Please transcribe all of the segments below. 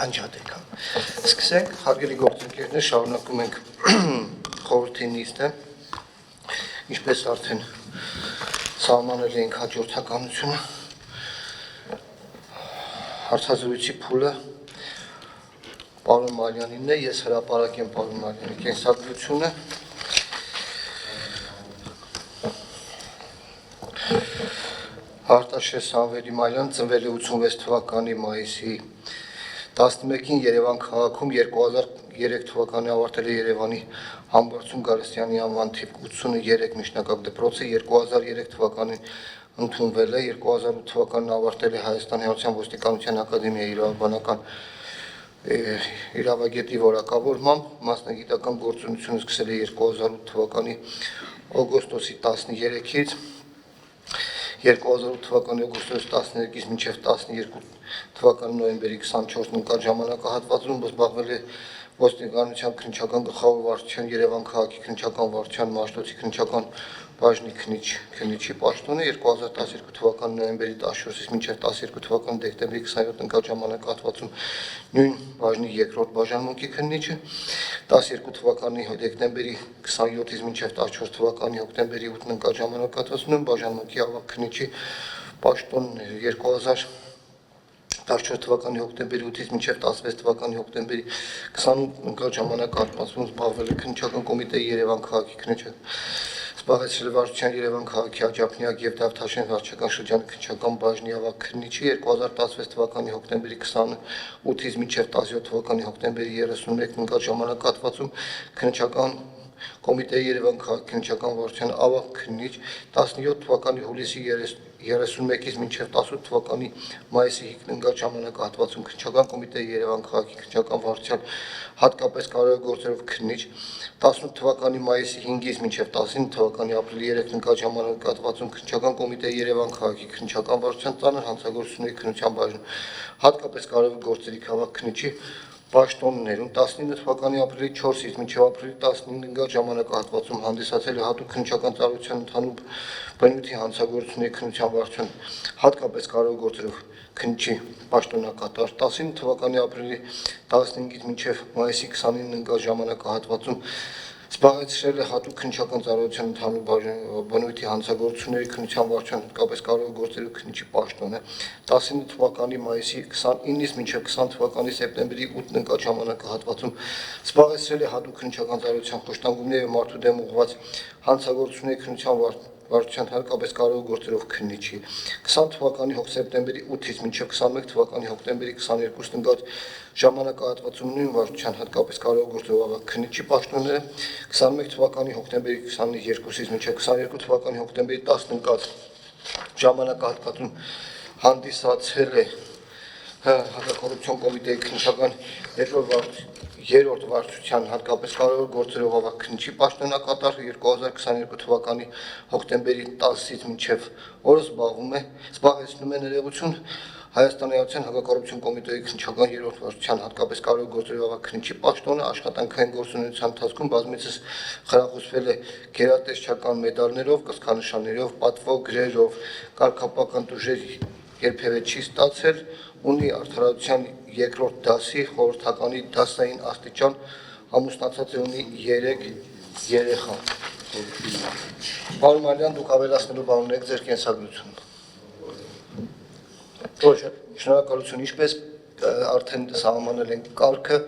անջատեք։ Սկսենք, հարգելի գործընկերներ, շարունակում ենք խորհրդի նիստը, ինչպես արդեն սահմանել ենք հաջորդականությունը, հարցազրույցի փուլը պարոն Մարյանինն է, ես հրապարակեմ պարոն Մարյանի կենսագրությունը, Արտաշես Սամվելի Մարյան ծնվել է 86 թվականի մայիսի 11-ին Երևան քաղաքում, 2003 թվականի ավարտել է Երևանի Համբարձում Գարստյանի անվան թիվ 83 միջնակարգ դպրոցը, 2003 թվականին ընդունվել է, 2008 թվականին ավարտել է Հայաստանի Հանրապետության ոստիկանության ակադեմիայի իրավաբանական իրավագետի որակավորմամբ, մասնագիտական գործունեությունը սկսել է 2008 թվականի օգոստոսի 13-ից, 2008 թվականի օգոստոսի 13-ից մինչև 12 թվականի նոյեմբերի 24-ն ընկած ժամանակահատվածում զբաղվել է ոստիկանության քննչական գլխավոր վարչության Երևան քաղաքի քննչական վարչության Մաշտոցի քննչական բաժնի քննիչի պաշտոնը, 2012 թվականի նոյեմբերի 14-ից մինչև 12 թվականի դեկտեմբերի 27 ընկած ժամանակահատվածում նույն բաժնի երկրորդ բաժանմունքի քննիչը, 12 թվականի դեկտեմբերի 27-ից մինչև 14 թվականի հոկտեմբերի 8-ն ընկած ժամանակահատվածում նույն բաժանմունքի ավագ քննիչի պաշտոնն էր, 2014 թվականի հոկտեմբերի 8-ից մինչև 16 թվականի հոկտեմբերի 28 ընկած ժամանակահատվածում զբաղվել է քննչական կոմիտեի Երևան քաղաքի զբաղեցրել է վարչության Երևան քաղաքի Աջափնյակ և Դավթաշեն վարչական շրջանի քննչական բաժնի ավագ քննիչի, 2016 թվականի հոկտեմբերի 28-ից մինչև 17 թվականի հոկտեմբերի 31-ն ընկած ժամանակահատվածում քննչական կոմիտեի Երևան քաղաքի քննչական վարչության ավագ քննիչ, 17 թվականի հուլիսի 31-ից մինչև 18 թվականի մայիսի 5-ն ընկած ժամանակահատվածում քննչական կոմիտեի Երևան քաղաքի քննչական վարչության հատկապես կարևոր գործերով քննիչ, 18 թվականի մայիսի 5-ից մինչև 19 թվականի ապրիլի 3-ն ընկած ժամանակահատվածում քննչական կոմիտեի Երևան քաղաքի քննչական վարչության ծանր հանցագործությունների քննության բաժնում հատկապես կարևոր գործերի ավագ քննիչի պաշտոններում, 19 թվականի ապրիլի 4-ից մինչև ապրիլի 19-ն ընկած ժամանակահատվածում հանդիսացել է հատուկ քննչական ծառայության ընդհանուր բնույթի հանցագործությունների քննության վարչության հատկապես կարևոր գործերով քննչի պաշտոնակատար, 19 թվականի ապրիլի 15-ից մինչև մայիսի 29-ն ընկած ժամանակահատվածում զբաղեցրել է հատուկ քննչական ծառայության ընդհանուր բնույթի հանցագործությունների քննության վարչության հատկապես կարևոր գործերով քննչի պաշտոնը, 19 թվականի մայիսի 29-ից մինչև 20 թվականի սեպտեմբերի 8-ն ընկած ժամանակահատվածում զբաղեցրել է հատուկ քննչական ծառայության խոշտանգումների և մարդու դեմ ուղղված հանցագործությունների քննության վարչության հատկապես կարևոր գործերով քննիչի, 20 թվականի սեպտեմբերի 8-ից մինչև 21 թվականի հոկտեմբերի 22-ն ընկած ժամանակահատվածում նույն վարչության հատկապես կարևոր գործերով ավագ քննիչի պաշտոնները, 21 թվականի հոկտեմբերի 22-ից մինչև 22 թվականի հոկտեմբերի 10-ն ընկած ժամանակահատվածում հանդիսացել է հակակոռուպցիոն կոմիտեի քննչական երրորդ վարչության հատկապես կարևոր գործերով ավագ քննչի պաշտոնակատար, 2022 թվականի հոկտեմբերի 10-ից մինչև օրս զբաղեցնում է ներողություն Հայաստանի Հանրապետության հակակոռուպցիոն կոմիտեի քննչական երրորդ վարչության հատկապես կարևոր գործերով ավագ քննչի պաշտոնը, աշխատանքային գործունեության ընթացքում բազմիցս խրախուսվել է գերատեսչական մեդալներով, կրծքանշաններով, պատվոգրերով, կարգապահական տուժեր երբևէ չի ստացել, ունի արդարադատության երկրորդ դասի խորհրդականի դասային աստիճան, ամուսնացած է, ունի 3 երեխա։ Պարոն Մարյան, դուք ավելացնելու բան ունեք ձեր կենսագրությունը։ Շնորհակալություն, ինչպես արդեն սահմանել ենք կարգը,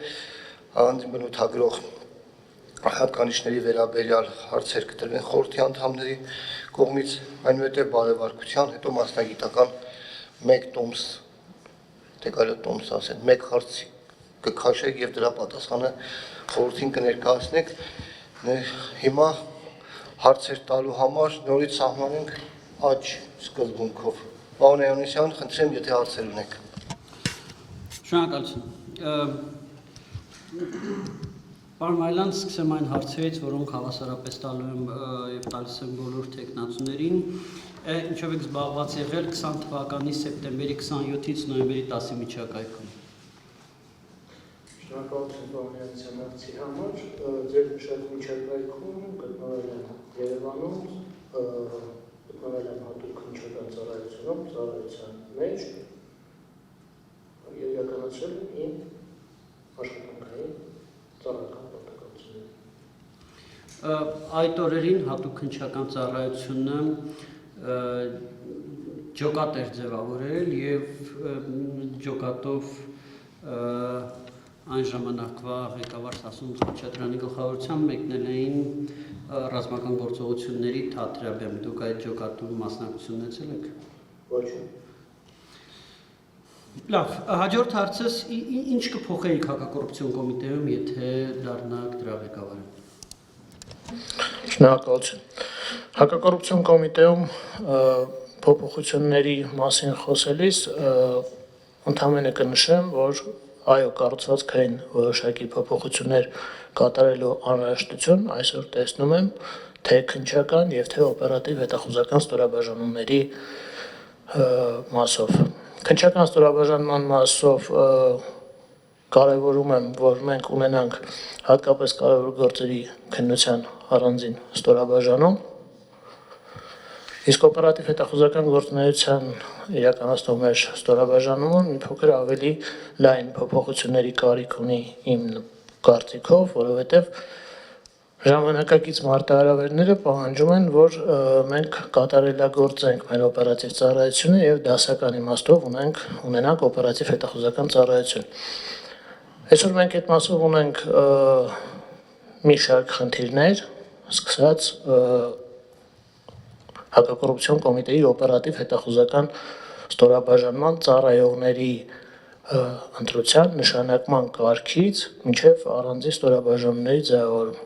առանձին բնութագրող հատկանիշների վերաբերյալ հարցեր կտրվեն խորհրդի անդամների կողմից, այնուհետև բարեվարկության, հետո մասնագիտական 1 տոմս, թե կարելի է տոմս ասել, 1 հարց կքաշեք եւ դրա պատասխանը խորհրդին կներկայացնեք։ Հիմա հարցեր տալու համար նորից սահմանենք աճ սկզբունքով։ Պարոն Հովհաննիսյան, խնդրեմ, եթե հարցեր ունեք։ Շնորհակալություն։ Պարոն Մարյան, սկսեմ այն հարցերից, որոնք հավասարապես տալու եմ եւ տալիս եմ բոլոր տեխնացուներին, ինչով եք զբաղված եղել 20 թվականի սեպտեմբերի 27-ից նոյեմբերի 10-ի միջակայքում։ Շնորհակալություն պարոն Հովհաննիսյան հարցի համար, ձեր նշած միջակայքում գտնվել եմ Երևանում, գտնվել եմ հատուկ քննչական ծառայությունում, ծառայության մեջ, իրականացրել եմ իմ աշխատանքային ծառայական պարտականությունները։ Այդ օրերին հատուկ քննչական ծառայությունը ջոկատ էր ձևավորել եւ ջոկատով այն ժամանակվա ղեկավար Սասուն Խաչատրյանի գլխավորությամբ մեկնել էին ռազմական գործողությունների թատրաբեմ։ Դուք այդ ջոկատում մասնակցություն ունեցել եք։ Ոչ։ Լավ, հաջորդ հարցս ինչ կփոխեիք հակակոռուպցիոն կոմիտեում, եթե դառնաք դրա ղեկավարը։ Շնորհակալություն։ Հակակոռուպցիոն կոմիտեում փոփոխությունների մասին խոսելիս ընդհանրապես կնշեմ, որ այո, կառուցվածքային որոշակի փոփոխություններ կատարելու անհրաժեշտություն այսօր տեսնում եմ թե քննչական եւ թե օպերատիվ հետախուզական ստորաբաժանումների մասով։ Քննչական ստորաբաժանման մասով կարևորում եմ, որ մենք ունենանք հատկապես կարևոր գործերի քննության առանձին ստորաբաժանում, իսկ օպերատիվ հետախուզական գործունեության իրականացնող մեր ստորաբաժանումը մի փոքր ավելի լայն փոփոխությունների կարիք ունի իմ կարծիքով, որովհետև ժամանակակից մարտահրավերները պահանջում են, որ մենք կատարելագործենք մեր օպերատիվ ծառայությունը եւ դասական իմաստով ունենանք օպերատիվ հետախուզական ծառայություն։ Այսօր մենք այդ մասով ունենք մի շարք խնդիրներ, սկսած հակակոռուպցիոն կոմիտեի օպերատիվ հետախուզական ստորաբաժանման ծառայողների ընտրության նշանակման կարգից մինչև առանձին ստորաբաժանումների ձևավորում։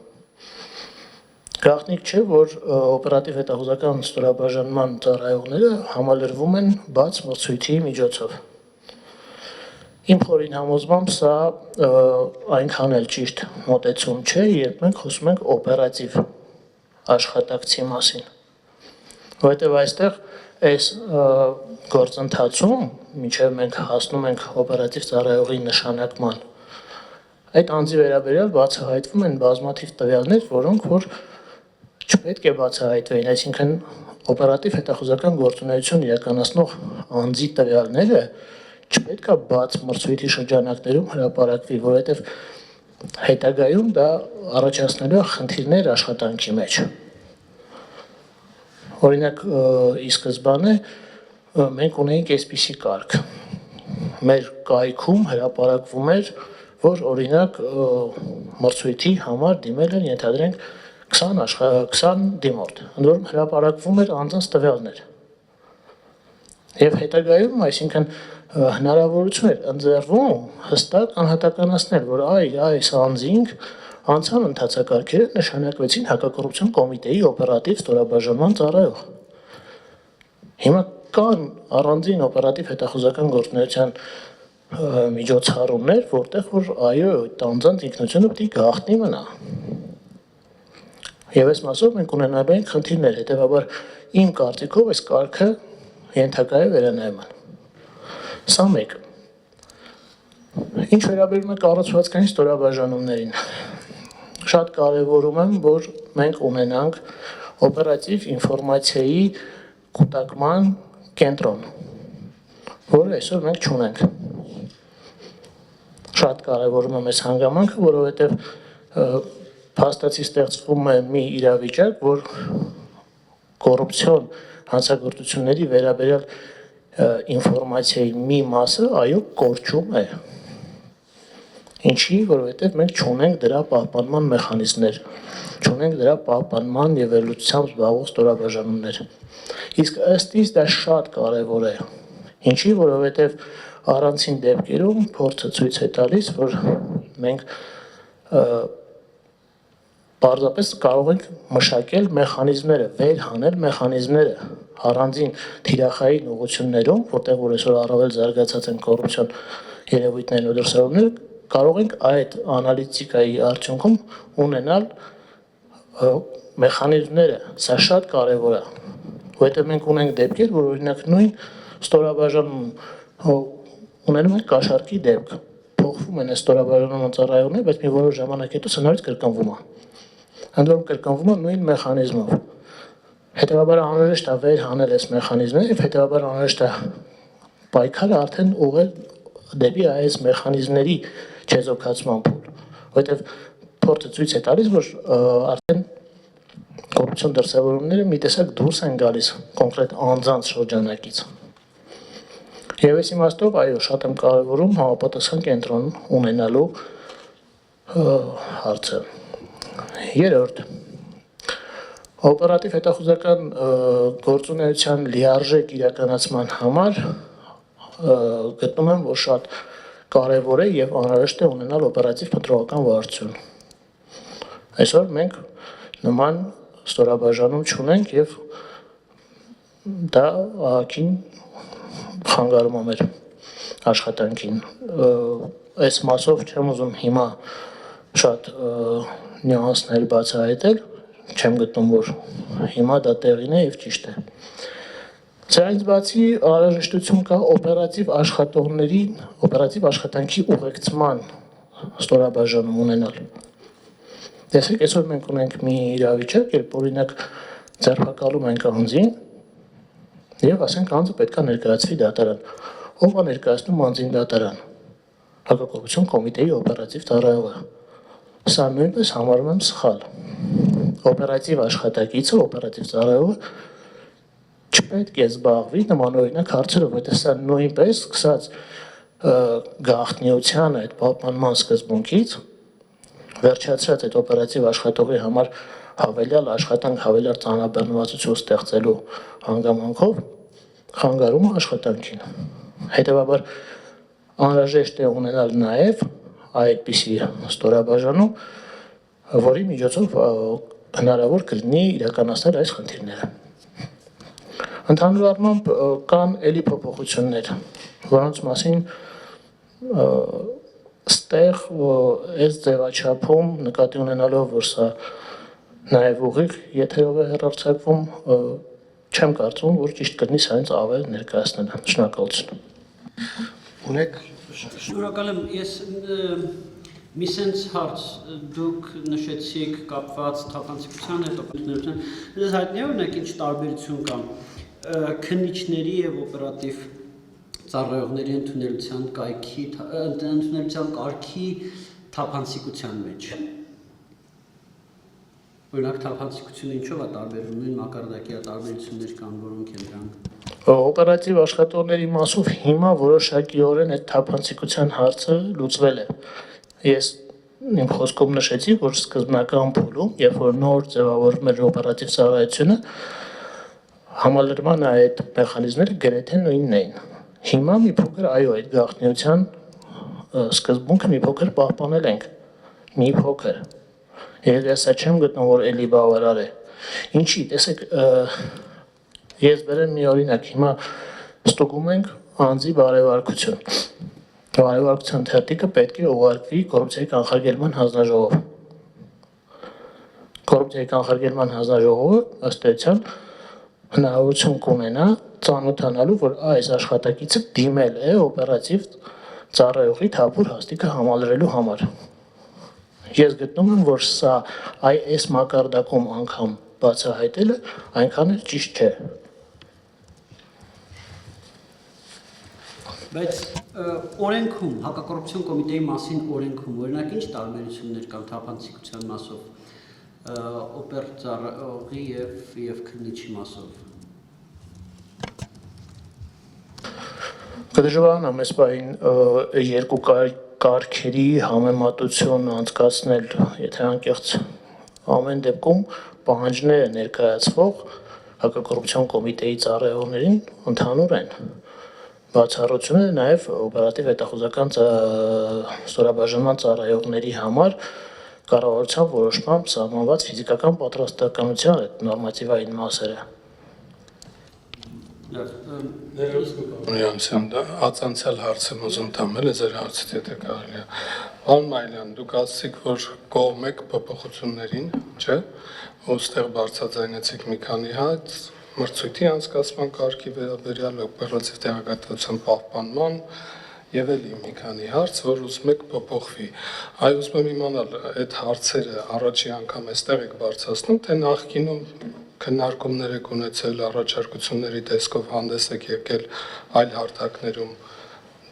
Գաղտնիք չէ, որ օպերատիվ հետախուզական ստորաբաժանման ծառայողները համալրվում են բաց մրցույթի միջոցով։ Իմ խորին համոզմամբ սա այնքան էլ ճիշտ մոտեցում չէ, երբ մենք խոսում ենք օպերատիվ աշխատակցի մասին։ Որովհետև այստեղ այս գործընթացում, մինչև մենք հասնում ենք օպերատիվ ծառայողի նշանակման, այդ անձի վերաբերյալ բացահայտվում են բազմաթիվ տվյալներ, որոնք որ չպետք է բացահայտվեին, այսինքն օպերատիվ հետախուզական գործունեություն իրականացնող անձի տվյալները չպետք է բաց մրցույթի շրջանակներում հրապարակվի, որովհետև հետագայում դա առաջացնելու է խնդիրներ աշխատանքի մեջ։ Օրինակ, ի սկզբանե մենք ունեինք այսպիսի կարգ։ Մեր կայքում հրապարակվում էր, որ օրինակ մրցույթի համար դիմել են, ենթադրենք 20 դիմորդ, ընդ որում հրապարակվում էր անձանց տվյալներ։ Եվ հետագայում, այսինքն հնարավորություն էր ընձեռվում հստակ անհատականացնել, որ այս անձինք անցան ընթացակարգերը նշանակվեցին հակակոռուպցիոն կոմիտեի օպերատիվ ստորաբաժանման ծառայող։ Հիմա կան առանձին օպերատիվ հետախուզական գործունեության միջոցառումներ, որտեղ որ այո, այդ անձանց ինքնությունը պետք է գաղտնի մնա։ Եվ այս մասով մենք ունենալու ենք խնդիրներ, հետևաբար իմ կարծիքով այս կարգը ենթակա է վերանայման։ Սա մեկ։ Ինչ վերաբերում է կառուցվածքային ստորաբաժանումներին, շատ կարևորում եմ, որ մենք ունենանք օպերատիվ ինֆորմացիայի կուտակման կենտրոն, որը այսօր մենք չունենք։ Շատ կարևորում եմ այս հանգամանքը, որովհետև փաստացի ստեղծվում է մի իրավիճակ, որ կոռուպցիոն հանցագործությունների վերաբերյալ ինֆորմացիայի մի մասը այո կորչում է։ Ինչի, որովհետև մենք չունենք դրա պահպանման մեխանիզմներ, չունենք դրա պահպանման եւ վերլուծությամբ զբաղվող ստորաբաժանումներ։ Իսկ ըստ իս դա շատ կարևոր է։ Ինչի, որովհետև առանցին դեպքերում փորձը ցույց է տալիս, որ մենք պարզապես կարող ենք մշակել մեխանիզմները, վերհանել մեխանիզմները առանձին թիրախային ուղղություններում, որտեղ որ այսօր առավել զարգացած են կոռուպցիոն երևույթներն ու դրսևորումները, կարող ենք այդ անալիտիկայի արդյունքում ունենալ մեխանիզմները, սա շատ կարևոր է, որովհետև մենք ունենք դեպքեր, որ օրինակ նույն ստորաբաժանում ունենում ենք կաշառքի դեպք, փոխվում են այս ստորաբաժանման ծառայողները, բայց մի որոշ ժամանակ հետո սա նորից կրկնվում է։ Ընդ որում կրկնվում է նույն մեխանիզմով։ Հետևաբար անհրաժեշտ է վերհանել այս մեխանիզմները եւ հետևաբար անհրաժեշտ է պայքարը արդեն ուղղել դեպի այս մեխանիզմների չեզոքացման փուլ, որովհետև փորձը ցույց է տալիս, որ արդեն կոռուպցիոն դրսևորումները մի տեսակ դուրս են գալիս կոնկրետ անձանց շրջանակից։ Եվ այս իմաստով, այո, շատ եմ կարևորում համապատասխան կենտրոն ունենալու հարցը։ Երրորդ, օպերատիվ հետախուզական գործունեության լիարժեք իրականացման համար գտնում եմ, որ շատ կարևոր է եւ անհրաժեշտ է ունենալ օպերատիվ փնտրողական վարչություն։ Այսօր մենք նման ստորաբաժանում չունենք եւ դա ահագին խանգարում է մեր աշխատանքին։ Այս մասով չեմ ուզում հիմա շատ նյուանսներ բացահայտել, չեմ գտնում, որ հիմա դա տեղին է եւ ճիշտ է։ Սրանից բացի անհրաժեշտություն կա օպերատիվ աշխատանքի ուղեկցման ստորաբաժանում ունենալ։ Տեսեք, այսօր մենք ունենք մի իրավիճակ, երբ օրինակ ձերբակալում ենք անձին եւ ասենք անձը պետք է ներկայացվի դատարան։ Ով է ներկայացնում անձին դատարան։ Հակակոռուպցիոն կոմիտեի օպերատիվ ծառայողը։ Սա նույնպես համարում եմ սխալ։ Օպերատիվ աշխատակիցը, օպերատիվ ծառայողը չպետք է զբաղվի նմանօրինակ հարցերով, որտեղ սա նույնպես սկսած գաղտնիության այդ պահպանման սկզբունքից վերջացրած այդ օպերատիվ աշխատողի համար հավելյալ աշխատանք, հավելյալ ծանրաբեռնվածություն ստեղծելու հանգամանքով խանգարում է աշխատանքին։ Հետևաբար անհրաժեշտ է ունենալ նաև այդպիսի ստորաբաժանում, որի միջոցով հնարավոր կլինի իրականացնել այս խնդիրները։ Ընդհանուր առմամբ կան էլի փոփոխություններ, որոնց մասին ստեղ այս ձևաչափում նկատի ունենալով, որ սա նաև ուղիղ եթերով է հեռարձակվում, չեմ կարծում, որ ճիշտ կլինի սրանից ավել ներկայացնելը։ Շնորհակալություն։ Ունեք Շնորհակալ եմ, ես մի սենց հարց դուք նշեցիք կապված թափանցիկության հետ, օպերատիվության, դες հայտնի է օրինակ ինչ տարբերություն կա քննիչների եւ օպերատիվ ծառայողների ընդունելության կարգի թափանցիկության մեջ։ Օրինակ թափանցիկությունը ինչով է տարբերվում, նույն մակարդակի տարբերություններ կան, որոնք են դրանք։ Օպերատիվ աշխատողների մասով հիմա որոշակիորեն այդ թափանցիկության հարցը լուծվել է։ Ես իմ խոսքում նշեցի, որ սկզբնական փուլում, երբ որ նոր ձևավորվում էր օպերատիվ ծառայությունը, համալրման այդ մեխանիզմները գրեթե նույնն էին։ Հիմա մի փոքր այո, այդ գաղտնիության սկզբունքը մի փոքր պահպանել ենք։ Մի փոքր։ Եվ ես չեմ գտնում, որ էլի բավարար է։ Ինչի, տեսեք, ես բերեմ մի օրինակ, հիմա ստուգում ենք անձի բարևարկություն։ Բարևարկության թերթիկը պետք է ուղարկվի կոռուպցիայի կանխարգելման հանձնաժողով։ Կոռուպցիայի կանխարգելման հանձնաժողովը ըստ էության հնարավորություն կունենա ծանոթանալու, որ այս աշխատակիցը դիմել է օպերատիվ ծառայողի թափուր հաստիքը համալրելու համար։ Ես գտնում եմ, որ սա այս մակարդակում անգամ բացահայտելը այնքան էլ ճիշտ չէ։ Բայց օրենքում, հակակոռուպցիոն կոմիտեի մասին օրենքում, օրինակ ինչ տարբերություններ կան թափանցիկության մասով, օպեր ծառայողի եւ քննիչի մասով։ Կդժվարանամ այս բային երկու կարգերի համեմատություն անցկացնել, եթե անկեղծ ամեն դեպքում պահանջները ներկայացվող հակակոռուպցիոն կոմիտեի ծառայողներին ընդհանուր են։ Բացառությունը նաև օպերատիվ հետախուզական ստորաբաժանման ծառայողների համար կառավարության որոշմամբ սահմանված ֆիզիկական պատրաստականության այդ նորմատիվային մասերը։ Նույնությամբ դա ածանցյալ հարց եմ ուզում տամել, ձեր հարցից եթե կարելի է։ Պարոն Մայլյան, դուք ասացիք, որ կողմ եք փոփոխություններին, չէ՞, ու ստեղ բարձրաձայնեցիք մի քանի հատ մրցույթի անցկացման կարգի վերաբերյալ օպերատիվ տեղեկատվության պահպանման եւ էլի մի քանի հարց, որ ուզում եք փոփոխվի։ Այ ուզում եմ իմանալ, այդ հարցերը առաջի անգամ էստեղ եք բարձրացնում, թե նախկինում քննարկումներ եք ունեցել, առաջարկությունների տեսքով հանդես եք եկել այլ հարթակներում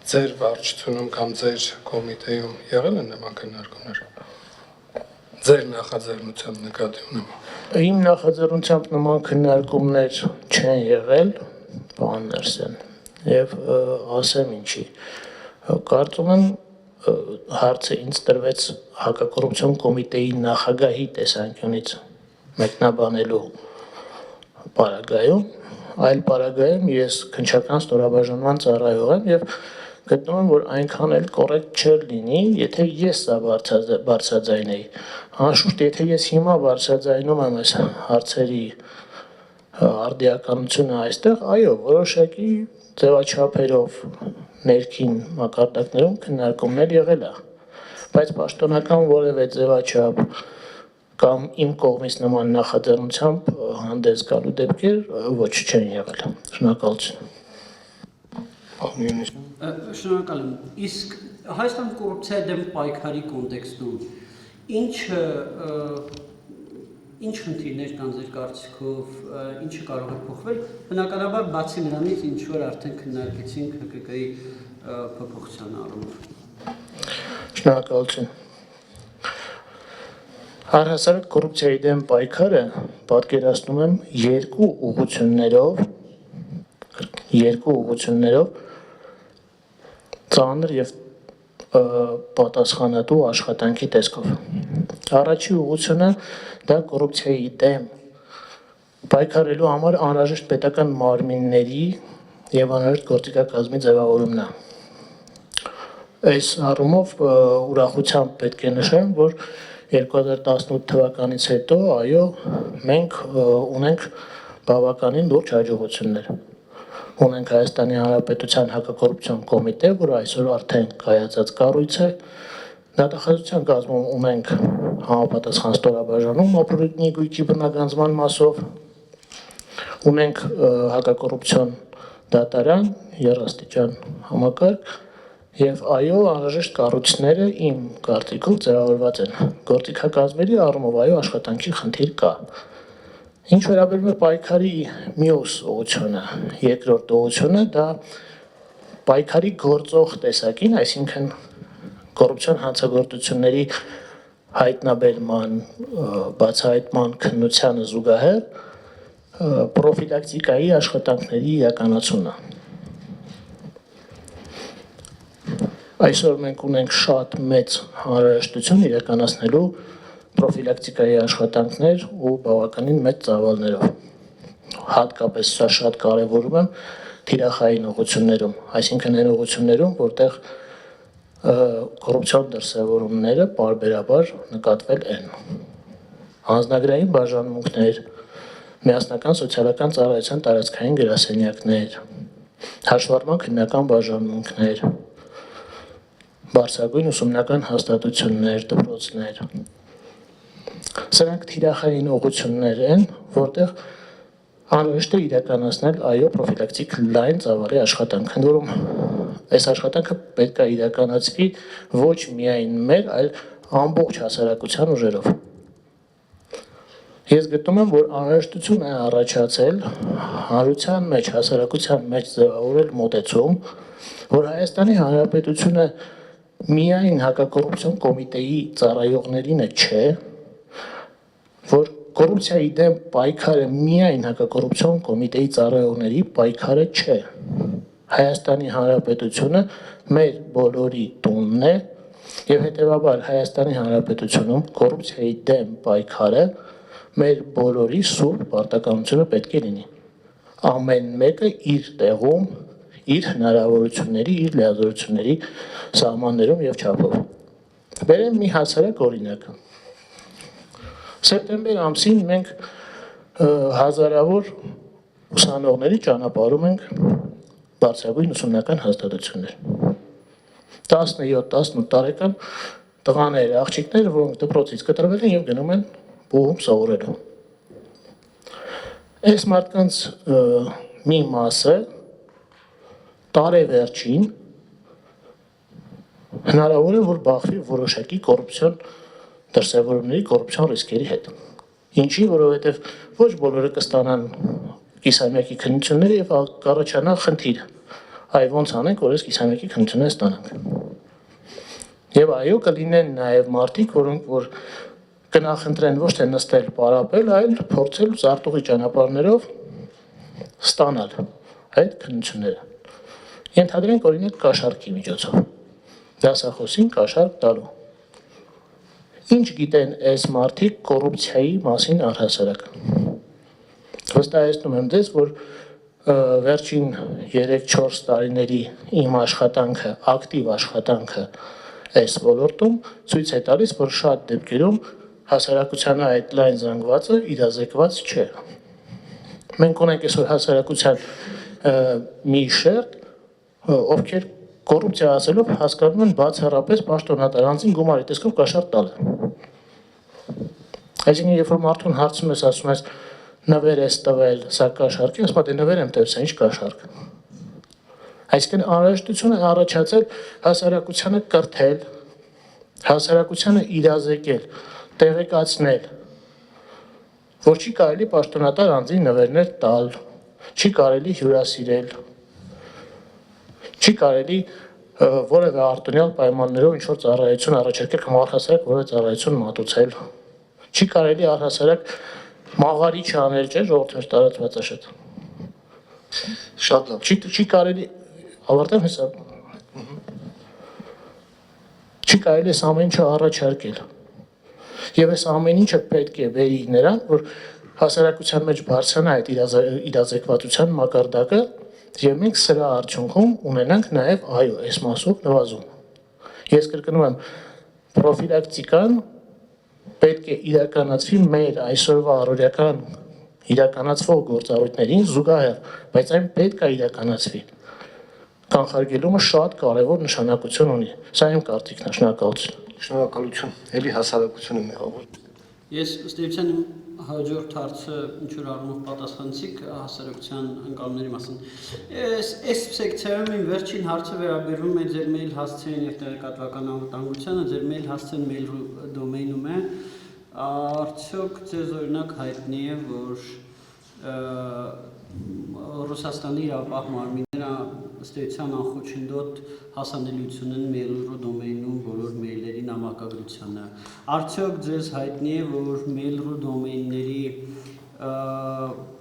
ձեր վարչությունում կամ ձեր կոմիտեում եղել են նման քննարկումներ։ Ձեր նախաձեռնությամբ նկատի ունեմ։ Իմ նախաձեռնությամբ նման քննարկումներ չեն եղել, պարոն Ներսյան, եւ ասեմ ինչի։ Կարծում եմ հարցը ինձ տրվեց հակակոռուպցիոն կոմիտեի նախագահի տեսանկյունից մեկնաբանելու պարագայում, այլ պարագայում ես քննչական ստորաբաժանման ծառայող եմ եւ գտնում եմ, որ այնքան էլ կոռեկտ չէր լինի, եթե ես սա բարձրաձայնեի։ Անշուշտ, եթե ես հիմա բարձրաձայնում եմ այս հարցերի արդիականությունը այստեղ, այո, որոշակի ձևաչափերով ներքին մակարդակներում քննարկումներ եղել է, բայց պաշտոնական որևէ ձևաչափ կամ իմ կողմից նման նախաձեռնությամբ հանդես գալու դեպքեր ոչ չեն եղել։ Շնորհակալություն։ Շնորհակալ եմ։ Իսկ Հայաստան կոռուպցիայի դեմ պայքարի կոնտեքստում ինչ խնդիրներ կան ձեր կարծիքով, ինչը կարող է փոխվել, բնականաբար բացի նրանից, ինչ որ արդեն քննարկեցինք ՀԿԿ-ի փոփոխության առումով։ Շնորհակալություն։ Առհասարակ կոռուպցիայի դեմ պայքարը պատկերացնում եմ երկու ուղղություններով ծանր եւ պատասխանատու աշխատանքի տեսքով։ Առաջի ուղղությունը դա կոռուպցիայի դեմ պայքարելու համար անհրաժեշտ պետական մարմինների եւ անհրաժեշտ գործիքակազմի ձևավորումն է։ Այս առումով ուրախությամբ պետք է նշեմ, որ 2018 թվականից հետո, այո, մենք ունենք բավականին լուրջ հաջողություններ։ Ունենք Հայաստանի Հանրապետության հակակոռուպցիոն կոմիտե, որը այսօր արդեն կայացած կառույց է։ Դատախազության կազմում ունենք համապատասխան ստորաբաժանում ապօրինի գույքի բնագանձման մասով, ունենք հակակոռուպցիոն դատարան, երաստիճան համակարգ, եւ այո, անհրաժեշտ կառույցները իմ կարծիքով ձևավորված են։ Գործիքակազմերի առումով այո, աշխատանքի խնդիր կա։ Ինչ վերաբերում է պայքարի մյուս ուղղությունը, երկրորդ ուղղությունը, դա պայքարի գործող տեսակին, այսինքն կոռուպցիոն հանցագործությունների հայտնաբերման, բացահայտման քննությանը զուգահեռ պրոֆիլակտիկայի աշխատանքների իրականացումը։ Այսօր մենք ունենք շատ մեծ հանրահաշտություն իրականացնելու պրոֆիլակտիկայի աշխատանքներ ու բավականին մեծ ծավալներով։ Հատկապես սա շատ կարևորում եմ թիրախային ուղղություններում, այսինքն այն ուղղություններում, որտեղ կոռուպցիոն դրսևորումները պարբերաբար նկատվել են։ Անձնագրային բաժանմունքներ, միասնական սոցիալական ծառայության տարածքային գրասենյակներ, հաշվառման քննական բաժանմունքներ, բարձրագույն ուսումնական հաստատություններ, դպրոցներ։ Սրանք թիրախային ուղղություններ են, որտեղ անհրաժեշտ է իրականացնել այո պրոֆիլակտիկ լայն ծավալի աշխատանք, ընդ որում այս աշխատանքը պետք է իրականացվի ոչ միայն մեր, այլ ամբողջ հասարակության ուժերով։ Ես գտնում եմ, որ անհրաժեշտություն է առաջացել հանրության մեջ, հասարակության մեջ ձևավորել մոտեցում, որ Հայաստանի Հանրապետությունը միայն հակակոռուպցիոն կոմիտեի ծառայողներինը չէ, որ կոռուպցիայի դեմ պայքարը միայն հակակոռուպցիոն կոմիտեի ծառայողների պայքարը չէ։ Հայաստանի Հանրապետությունը մեր բոլորի տունն է եւ հետեւաբար Հայաստանի Հանրապետությունում կոռուպցիայի դեմ պայքարը մեր բոլորի սուրբ պարտականությունը պետք է լինի։ Ամեն մեկը իր տեղում, իր հնարավորությունների, իր լիազորությունների սահմաններում եւ չափով։ Բերեմ մի հասարակ օրինակ։ Սեպտեմբեր ամսին մենք հազարավոր ուսանողների ճանապարհում ենք բարձրագույն ուսումնական հաստատություններ։ 17-18 տարեկան տղաներ, աղջիկներ, որոնք դպրոցից կտրվել են եւ գնում են բուհում սովորելու։ Այս մարդկանց մի մասը տարեվերջին հնարավոր է, որ բախվի որոշակի կոռուպցիոն դրսևորումների, կոռուպցիոն ռիսկերի հետ։ Ինչի, որովհետև ոչ բոլորը կստանան կիսամյակի քննությունները եւ կառաջանա խնդիր։ այ ոնց անենք, որ այս կիսամյակի քննությունները ստանանք։ Եվ այո, կլինեն նաև մարդիկ, որոնք որ կնախընտրեն ոչ թե նստել, պարապել, այլ փորձել զարտուղի ճանապարհներով ստանալ այդ քննությունները։ Ենթադրենք օրինակ կաշառքի միջոցով։ Դասախոսին կաշառք տալու։ Ինչ գիտեն այս մարդիկ կոռուպցիայի մասին առհասարակ։ Վստահեցնում եմ ձեզ, որ վերջին 3-4 տարիների իմ աշխատանքը, ակտիվ աշխատանքը այս ոլորտում ցույց է տալիս, որ շատ դեպքերում հասարակությանը այդ լայն զանգվածը իրազեկված չէ։ Մենք ունենք այսօր հասարակության մի շերտ, ովքեր կոռուպցիա ասելով հասկանում են բացառապես պաշտոնատար անձին գումարի տեսքով կաշառք տալը։ Այսինքն, երբ որ մարդուն հարցում ես, ասում ես նվեր ես տվել, սա կաշառք է, ասում է դե նվեր եմ տվել, սա ինչ կաշառք։ Այսինքն անհրաժեշտություն է առաջացել հասարակությանը կրթել, հասարակությանը իրազեկել, տեղեկացնել, որ չի կարելի պաշտոնատար անձին նվերներ տալ, չի կարելի հյուրասիրել, չի կարելի որևէ արտոնյալ պայմաններով ինչ-որ ծառայություն առաջարկել կամ առհասարակ որևէ ծառայություն մատուցել, չի կարելի առհասարակ մաղարիչ անել, չէ՞, ժողովրդի մեջ տարածված է շատ։ Շատ լավ։ Չի կարելի ավարտեմ հեսա։ Չի կարելի այս ամեն ինչը առաջարկել։ Եվ այս ամեն ինչը պետք է բերի նրան, որ հասարակության մեջ բարձրանա այդ իրազեկվածության մակարդակը, եւ մենք սրա արդյունքում ունենանք նաեւ այո, այս մասով նվազում։ Ես կրկնում եմ, պրոֆիլակտիկան պետք է իրականացվի մեր այսօրվա առօրյական իրականացվող գործառույթներին զուգահեռ, բայց այն պետք է իրականացվի։ Կանխարգելումը շատ կարևոր նշանակություն ունի։ Սա իմ կարծիքն է, շնորհակալություն։ Շնորհակալություն։ Էլի հասարակությունը մեղավոր։ Ես ըստ էության իմ հաջորդ հարցը ինչ որ առումով պատասխանեցիք հասարակության ընկալումների մասին։ Այս սեկցիայում իմ վերջին հարցը վերաբերվում է ձեր մեյլ հասցեին եւ տեղեկատվական անվտանգությանը, ձեր մեյլ հասցեն մեյլ դոմեյնում է։ Արդյոք ձեզ օրինակ հայտնի է, որ Ռուսաստանի իրավապահ մարմինները ըստ էության անխոչնդոտ հասանելիություն են Mail.ru դոմեյնում բոլոր մեյլերի նամակագրությանը։ Արդյոք ձեզ հայտնի է, որ Mail.ru դոմեյնների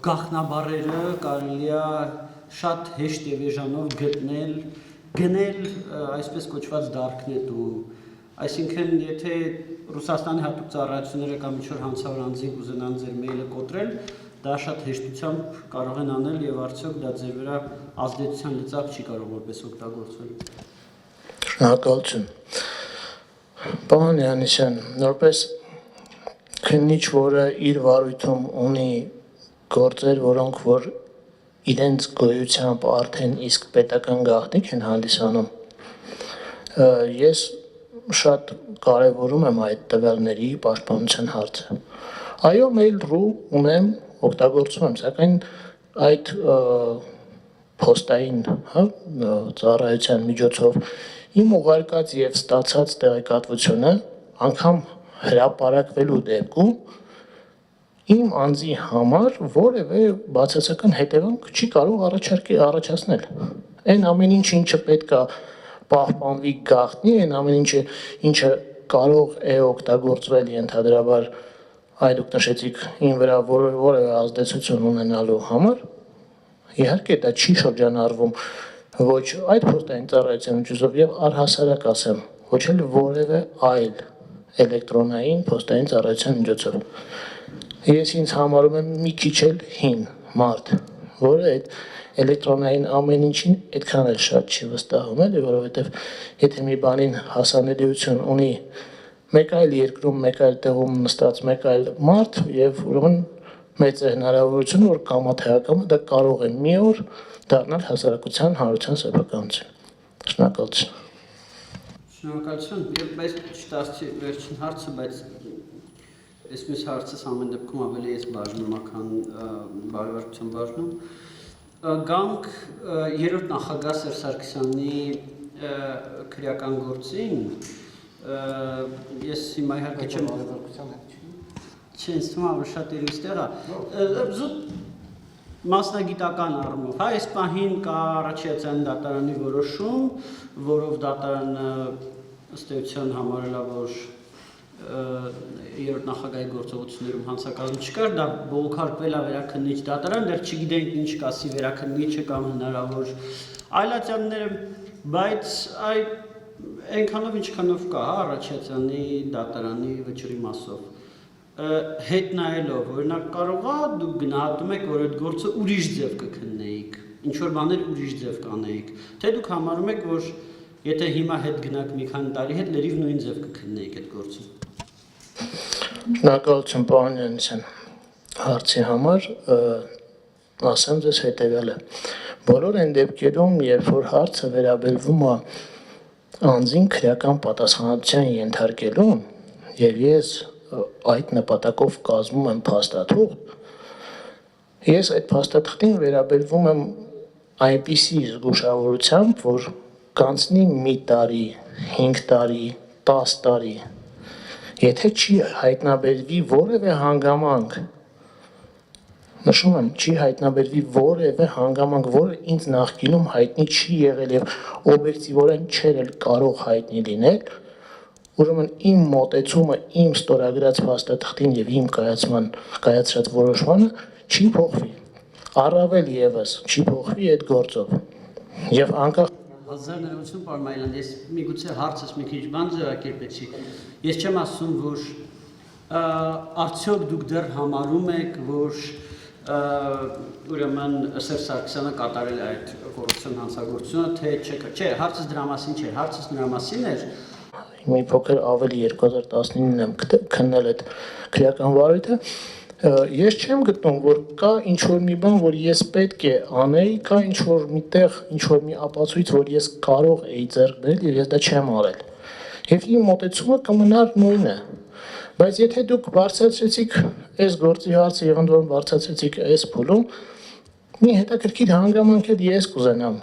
գաղտնաբառերը կարելի է շատ հեշտ եւ էժանով գնել այսպես կոչված darknet-ում։ Այսինքն, եթե Ռուսաստանի հատուկ ծառայությունները կամ ինչ-որ հանցավոր անձինք ուզենան ձեր մեյլը կոտրել, դա շատ հեշտությամբ կարող են անել եւ արդյոք դա ձեր վրա ազդեցության լծակ չի կարող որպես օգտագործվել։ Շնորհակալություն։ Պարոն Յանիսյան, որպես քննիչ, որը իր վարույթում ունի գործեր, որոնք որ իրենց գոյությամբ արդեն իսկ պետական գաղտնիք են հանդիսանում, ես շատ կարևորում եմ այդ տվյալների պաշտպանության հարցը։ Այո, Mail.ru ունեմ, օգտագործում եմ, սակայն այդ փոստային ծառայության միջոցով իմ ուղարկած եւ ստացած տեղեկատվությունը անգամ հրապարակվելու դեպքում իմ անձի համար որևէ բացասական հետևանք չի կարող առաջացնել։ Այն ամեն ինչը պետք է պահպանվի գաղտնի, այն ամեն ինչը կարող է օգտագործվել ենթադրաբար այ դուք նշեցիք ին վրա որևէ ազդեցություն ունենալու համար, իհարկե դա չի շրջանառվում ոչ այդ փոստային ծառայության միջոցով եւ առհասարակ ասեմ, ոչ էլ որևէ այլ էլեկտրոնային փոստային ծառայության միջոցով։ Ես ինձ համարում եմ մի քիչ էլ հին մարդ, որը այդ էլեկտրոնային ամեն ինչին այդքան էլ շատ չի վստահում, էլի, որովհետև եթե մի բանին հասանելիություն ունի մեկ այլ երկրում, մեկ այլ տեղում նստած մեկ այլ մարդ եւ ուրեմն մեծ է հնարավորությունը, որ կամա թե ակամա դա կարող է մի օր դառնալ հասարակության հանրության սեփականություն։ Շնորհակալություն։ Շնորհակալություն։ Եվ բայց չտասի վերջին հարցը, բայց այս մյուս հարցս ամեն դեպքում ավելի ես բաժնում, քան բարեվարկության բաժնում։ Գանք երրորդ նախագահ Սերժ Սարգսյանի քրեական գործին, ես հիմա իհարկե չեմ բարեվարկության հետ չի։ Չէ, ինձ թվում է, որ շատ ելույթներ է։ Զուտ Մասնագիտական առումով, հա, այս պահին կա Արաչյացյանի դատարանի որոշում, որով դատարանը ըստ էության համարել է, որ երրորդ նախագահի գործողություններում հանցակազմ չկար, դա բողոքարկվել է վերաքննիչ դատարան, դեռ չգիտենք ինչ կասի վերաքննիչը կամ հնարավոր այլատյանները, բայց այնքանով ինչքանով կա, հա, Արաչյացյանի դատարանի վճռի մասով։ Հետ նայելով, օրինակ կարող է դուք գնահատում եք, որ այդ գործը ուրիշ ձև կքննեիք, ինչ որ բաներ ուրիշ ձև կանեիք, թե դուք համարում եք, որ եթե հիմա հետ գնաք մի քանի տարի հետ, լրիվ նույն ձև կքննեիք այդ գործը։ Շնորհակալություն պարոն Յանիսյան հարցի համար, ասեմ ձեզ հետևյալը։ Բոլոր այն դեպքերում, երբ որ հարցը վերաբերվում է անձին քրեական պատասխանատվության ենթարկելուն, եւ ես այդ նպատակով կազմում եմ փաստաթուղթ, ես այդ փաստաթղթին վերաբերվում եմ այնպիսի զգուշավորությամբ, որ կանցնի մի տարի, 5 տարի, 10 տարի, եթե չի հայտնաբերվի որևէ հանգամանք, նշում եմ, չի հայտնաբերվի որևէ հանգամանք, որը ինձ նախկինում հայտնի չի եղել եւ օբյեկտիվորեն չէր էլ կարող հայտնի լինել, ուրեմն իմ մոտեցումը, իմ ստորագրած փաստաթղթին եւ իմ կայացրած որոշմանը չի փոխվի։ Առավել եւս չի փոխվի այդ գործով։ Եվ անկախ Հազար ներողություն, պարոն Մայլյան, ես միգուցե հարցս մի քիչ բան ձևակերպեցի։ Ես չեմ ասում, որ արդյոք դուք դեռ համարում եք, որ ուրեմն Սերժ Սարգսյանը կատարել է այդ կոռուպցիոն հանցագործությունը, թե չէ, հարցս դրա մասին չէր, հարցս նրա մասին էր։ Մի փոքր ավելի 2019-ին եմ քննել այդ քրեական վարույթը, ես չեմ գտնում, որ կա ինչ-որ մի բան, որ ես պետք է անեի, կա ինչ-որ մի տեղ, ինչ-որ մի ապացույց, որ ես կարող էի ձեռք բերել եւ ես դա չեմ արել։ Եվ իմ մոտեցումը կմնար նույնը։ Բայց եթե դուք բարձրացրեցիք այս գործի հարցը եւ ընդ որում բարձրացրեցիք այս փուլում, մի հետաքրքիր հանգամանք էլ ես կուզենամ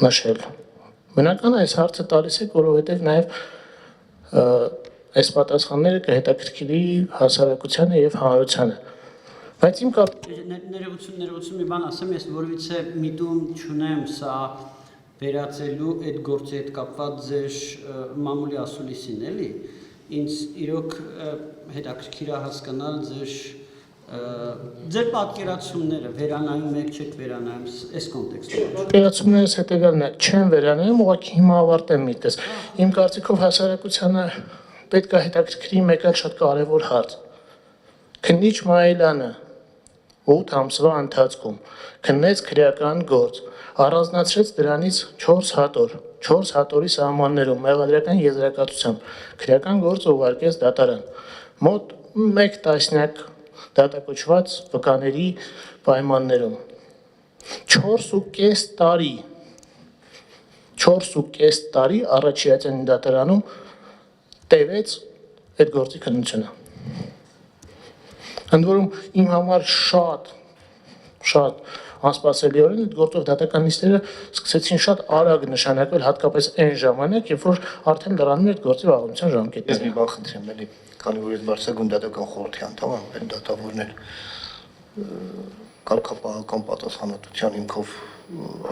նշել։ Բնական է այս հարցը տալիս եք, որովհետեւ նաեւ այս պատասխանները կհետաքրքրի հասարակությանը եւ հանրությանը։ Բայց իմ ներողություն մի բան ասեմ, ես որևիցե միտում չունեմ սա վերացելու այդ գործի հետ կապված ձեր մամուլի ասուլիսին, էլի։ Ինձ իրոք հետաքրքիր է հասկանալ ձեր պատկերացումները, վերանայում եք, չեք վերանայում այս կոնտեքստում։ Պատկերացումներս հետևյալն է, չեմ վերանայում, ուղղակի հիմա ավարտեմ միտքս։ Իմ կարծիքով հասարակությանը պետք է հետաքրքրի մեկ այլ շատ կարևոր հարց։ Քննիչ Մայլյանը 8 ամսվա ընթացքում քննեց քրեական գործ, առանձնացրեց դրանից 4 հատոր, 4 հատորի սահմաններում մեղադրական եզրակացությամբ քրեական գործ ուղարկեց դատարան։ Մոտ 1 տասնյակ դատակոչված վկաների պայմաններում 4.5 տարի Արաչյացյանի դատարանում տևեց այդ գործի քննությունը։ Ընդ որում իմ համար շատ անսպասելիորեն այդ գործով դատական նիստերը սկսեցին շատ արագ նշանակվել, հատկապես այն ժամանակ, երբ որ արդեն լրանում էր այդ գործի վաղեմության ժամկետները։ Ես մի բան խնդրեմ, էլի, քանի որ ես բարձրագույն դատական խորհրդի անդամ եմ, այն դատավորներ կարգապահական պատասխանատվության հիմքով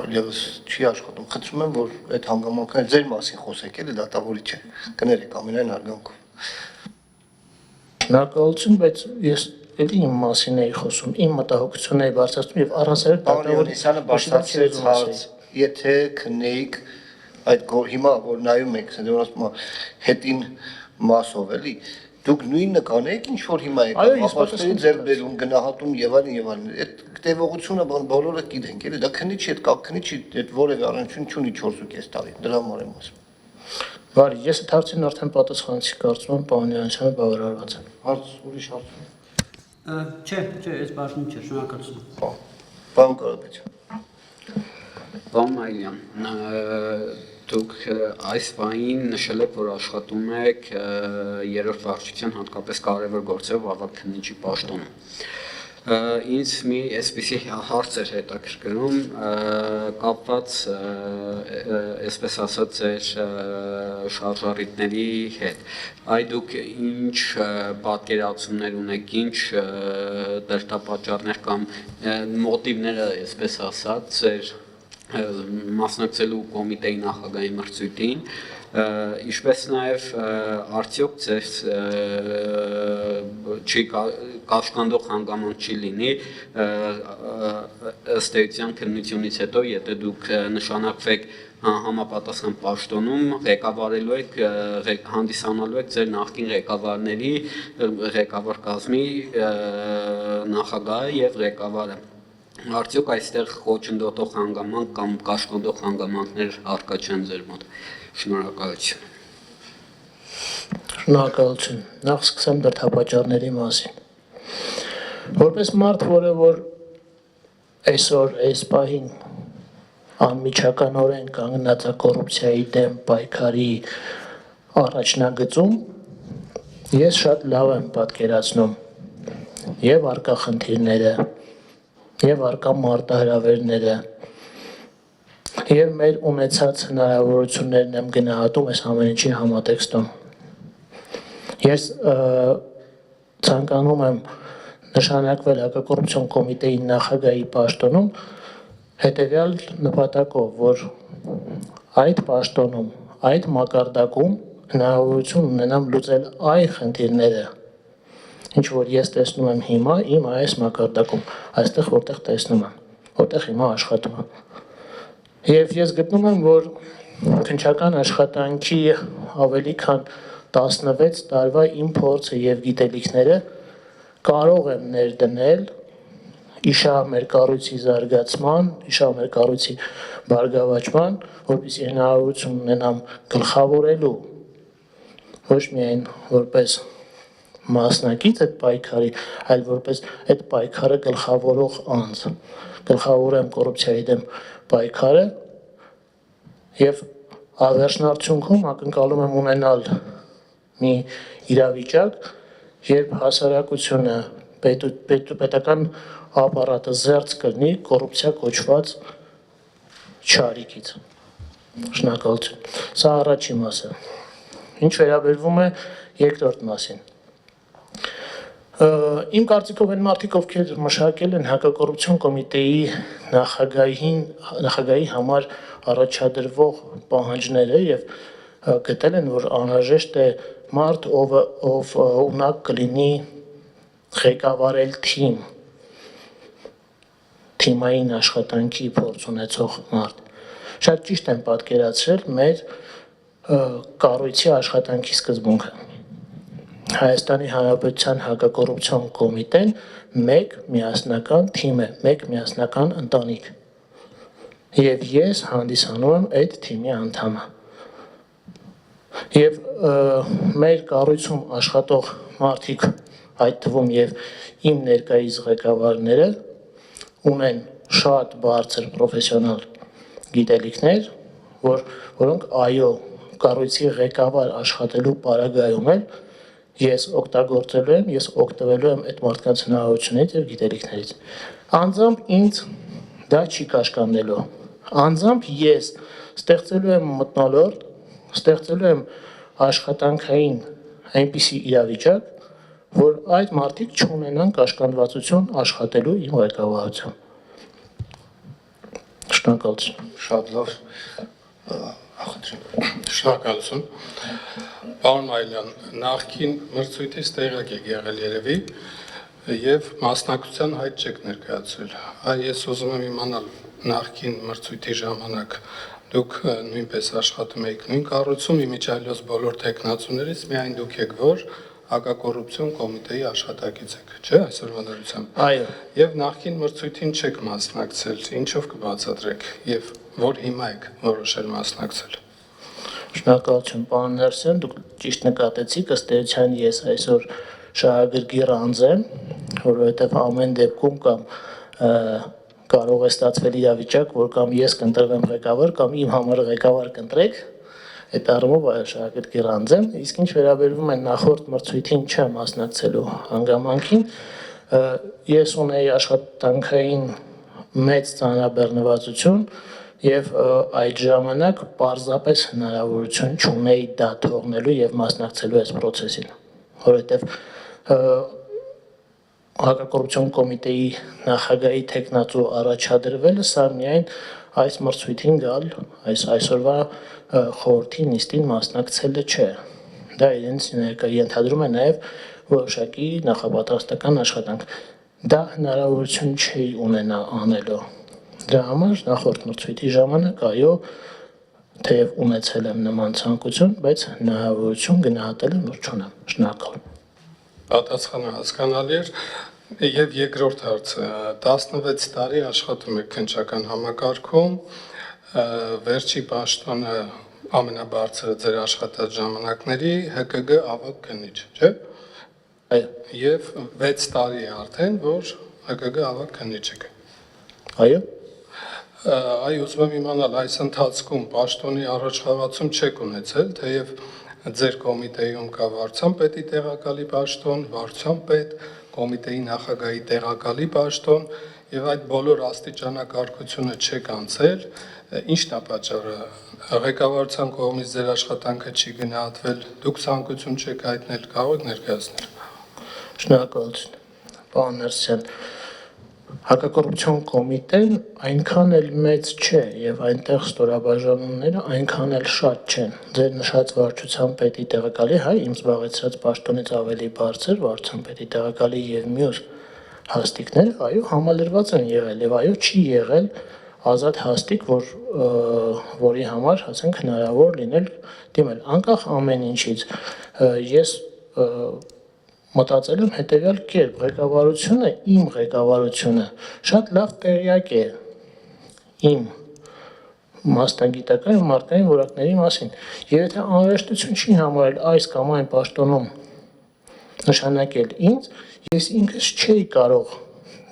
այլևս չի աշխատում։ Խնդրում եմ, որ այդ հանգամանքները ձեր մասին խոսեք, էլի դատավորի չէ։ Կներեք ամենայն հարգանքով։ Շնորհակալություն, բայց ես էլի իմ մասին էի խոսում, իմ մտահոգությունն էի բարձրացնում եւ առանցել Պարոն Յանը բարձրացրեց հարց, եթե քննեիք այդ հիմա որ նայում եք, ասում եմ հետին մասով էլի, դուք նույնը կանեիք ինչ որ հիմա եք, ապաստերի ձեռբերում, գնահատում եւ այլն, այդ տևողությունը բոլորը գիտենք, էլի, դա քննիչի հետ կապ քննիչի այդ որևէ առնչություն չունի 4.5 տարի, դրա համար եմ ասում։ Բարի, ես այդ հարցին արդեն պատասխանեցի, կարծում եմ պարոն Յանիսյանը բավարարված է։ Հարց ուրիշ հարց։ Չէ, ես բաժնում չէ, շնորհակալություն։ Պարոն Կարապետյան։ Պարոն Մայլյան, դուք այս բանին նշել եք, որ աշխատում եք երրորդ վարչության հատկապես կարևոր գործերով ավագ քննիչի պաշտոնում։ Ինձ մի այսպիսի հարց էր հետաքրքրում կապված այսպես ասած ձեր շարժառիթների հետ։ Այ դուք ինչ պատկերացումներ ունեք, ինչ դրդապատճառներ կամ մոտիվները, այսպես ասած, ձեր մասնակցելու կոմիտեի նախագահի մրցույթին, ինչպես նաև արդյոք ձեր չի կաշկանդող հանգամանք չի լինի ըստ էության քննությունից հետո, եթե դուք նշանակվեք համապատասխան պաշտոնում, ղեկավարելու եք, հանդիսանալու եք ձեր նախկին ղեկավարների, ղեկավար կազմի նախագահը եւ ղեկավարը։ Արդյոք այստեղ խոչընդոտող հանգամանք կամ կաշկանդող հանգամանքներ առկա չեն ձեր մոտ։ Շնորհակալություն։ Շնորհակալություն։ Նախ սկսեմ դրդապատճառների մասին։ Որպես մարդ, որը որ այսօր այս պահին անմիջականորեն կանգնած է կոռուպցիայի դեմ պայքարի առաջնագծում, ես շատ լավ եմ պատկերացնում եւ արկա խնդիրները, եւ արկա մարտահրավերները, եւ մեր ունեցած հնարավորություններն եմ գնահատում այս ամեն ինչի համատեքստում։ Ես ցանկանում եմ նշանակվել հակակոռուպցիոն կոմիտեի նախագահի պաշտոնում հետեւյալ նպատակով, որ այդ պաշտոնում, այդ մակարդակում հնարավորություն ունենամ լուծել այն խնդիրները, ինչ որ ես տեսնում եմ հիմա իմ այս մակարդակում, այստեղ որտեղ տեսնում եմ, որտեղ հիմա աշխատում եմ։ Եվ ես գտնում եմ, որ քննչական աշխատանքի ավելի քան 16 տարվա իմ փորձը եւ գիտելիքները կարող եմ ներդնել իշահ մեր կառույցի զարգացման, իշահ մեր կառույցի բարգավաճման, որպեսզի հնարավորություն ունենամ գլխավորելու ոչ միայն որպես մասնակից այդ պայքարի, այլ որպես այդ պայքարը գլխավորող անձ, գլխավորեմ կոռուպցիայի դեմ պայքարը եւ ավերժնարդյունքում ակնկալում եմ ունենալ մի իրավիճակ, երբ հասարակությունը պետական ապարատը զերծ կրնի կոռուպցիա կոչված չարիքից։ Շնորհակալություն։ Սա առաջին մասը։ Ինչ վերաբերվում է երկրորդ մասին։ Իմ կարծիքով այն մարդիկ, ովքեր մշակել են հակակոռուպցիոն կոմիտեի նախագահի համար առաջադրվող պահանջները եւ գտել են, որ անհրաժեշտ է մարդ, ով ունակ կլինի ղեկավարել թիմային աշխատանքի փորձ ունեցող մարդ։ Շատ ճիշտ են պատկերացրել մեր կառույցի աշխատանքի սկզբունքը։ Հայաստանի Հանրապետության հակակոռուպցիոն կոմիտեն մեկ միասնական թիմ է, մեկ միասնական ընտանիք։ Եվ ես հանդիսանում եմ այդ թիմի անդամը։ Եվ մեր կառույցում աշխատող մարդիկ, այդ թվում եւ իմ ներկայիս ղեկավարները ունեն շատ բարձր պրոֆեսիոնալ գիտելիքներ, որոնք այո, կառույցի ղեկավար աշխատելու պարագայում էլ ես օգտագործելու եմ, ես օգտվելու եմ այդ մարդկանց հնարավորություններից եւ գիտելիքներից։ Անձամբ ինձ դա չի կաշկանդելու։ Անձամբ ես ստեղծելու եմ մթնոլորտ, ստեղծելու եմ աշխատանքային այնպիսի իրավիճակ, որ այդ մարդիկ չունենան կաշկանդվածություն աշխատելու իմ ղեկավարությամբ։ Շնորհակալություն։ Շատ լավ։ Շնորհակալություն։ Պարոն Մայլյան, նախկին մրցույթից տեղյակ եք եղել երևի եւ մասնակցության հայտ չեք ներկայացրել։ Ես ուզում եմ իմանալ նախկին մրցույթի ժամանակ դուք նույնպես աշխատում եք նույն կառույցում, իմիջիայլոց բոլոր տեխնացուներից միայն դուք եք, որ հակակոռուպցիոն կոմիտեի աշխատակից եք, չէ՞, այսօրվա դրությամբ։ Այո։ Եվ նախկին մրցույթին չեք մասնակցել, ինչով կբացատրեք եւ որ հիմա եք որոշել մասնակցել։ Շնորհակալություն, պարոն Ներսյան, դուք ճիշտ նկատեցիք, ըստ էության ես այսօր շահագրգիռ անձ եմ, որովհետև ամեն դեպքում կամ կարող է ստացվել իրավիճակ, որ կամ ես կընտրվեմ ղեկավար, կամ իմ համար ղեկավար կընտրեք, այդ առումով այո շահագրգիռ անձ եմ, իսկ ինչ վերաբերվում է նախորդ մրցույթին չեմ մասնակցելու հանգամանքին, Ես ունեի աշխատանքային մեծ ծանրաբեռնվածություն եւ այդ ժամանակ պարզապես հնարավորություն չունեի դա թողնելու եւ մասնակցելու այս process-ին, որովհետեւ հակակոռուպցիոն կոմիտեի նախագահի տեխնացու առաջադրվելը սա միայն այս մրցույթին գալ, այսօրվա խորհրդի նիստին մասնակցելը չէ։ Դա իրենց ենթադրում է նաև որոշակի նախապատրաստական աշխատանք։ Դա հնարավորություն չի ունենա անելու։ Դրա համար նախորդ մրցույթի ժամանակ այո, թեև ունեցել եմ նման ցանկություն, բայց հնարավորություն գնահատելու նոր չունեմ։ Շնորհակալ եմ։ Պատասխանը հասկանալի էր։ Եվ երկրորդ հարցը 16 տարի աշխատում եք քննչական համակարգում, վերջի պաշտոնը ամենաբարձրը ձեր աշխատած ժամանակների ՀԿԳ ավագ քննիչ, չէ՞։ Այո։ Եվ 6 տարի է արդեն, որ ՀԿԳ ավագ քննիչ եք։ Այո։ Այ ուզում եմ իմանալ, այս ընթացքում պաշտոնի առաջխաղացում չեք ունեցել, թեև ձեր կոմիտեում կա վարչության պետի տեղակալի պաշտոն, վարչության պետ, կոմիտեի նախագահի տեղակալի պաշտոն եւ այդ բոլոր աստիճանակարգությունը չեք անցել, ի՞նչն է պատճառը։ Ղեկավարության կողմից ձեր աշխատանքը չի գնահատվել, դուք ցանկություն չեք հայտնել, կարող եք ներկայացնել։ Շնորհակալություն։ Պարոն Ներսյան, հակակոռուպցիոն կոմիտեն այնքան էլ մեծ չէ եւ այնտեղ ստորաբաժանումները այնքան էլ շատ չեն։ Ձեր նշած վարչության պետի տեղակալի, իմ զբաղեցրած պաշտոնից ավելի բարձր վարչության պետի տեղակալի եւ մյուս հաստիկները, այո, համալրված են եղել եւ այո, չի եղել ազատ հաստիկ, որի համար, ասենք, հնարավոր լինել դիմել, անկախ ամեն ինչից։ Ես մտածել եմ հետևյալ կերպ, իմ ղեկավարությունը շատ լավ տեղյակ է իմ մասնագիտական եւ մարդկային որակների մասին։ Եվ եթե անհրաժեշտություն չի համարել այս կամ այն պաշտոնում նշանակել ինձ, ես ինքս չէի կարող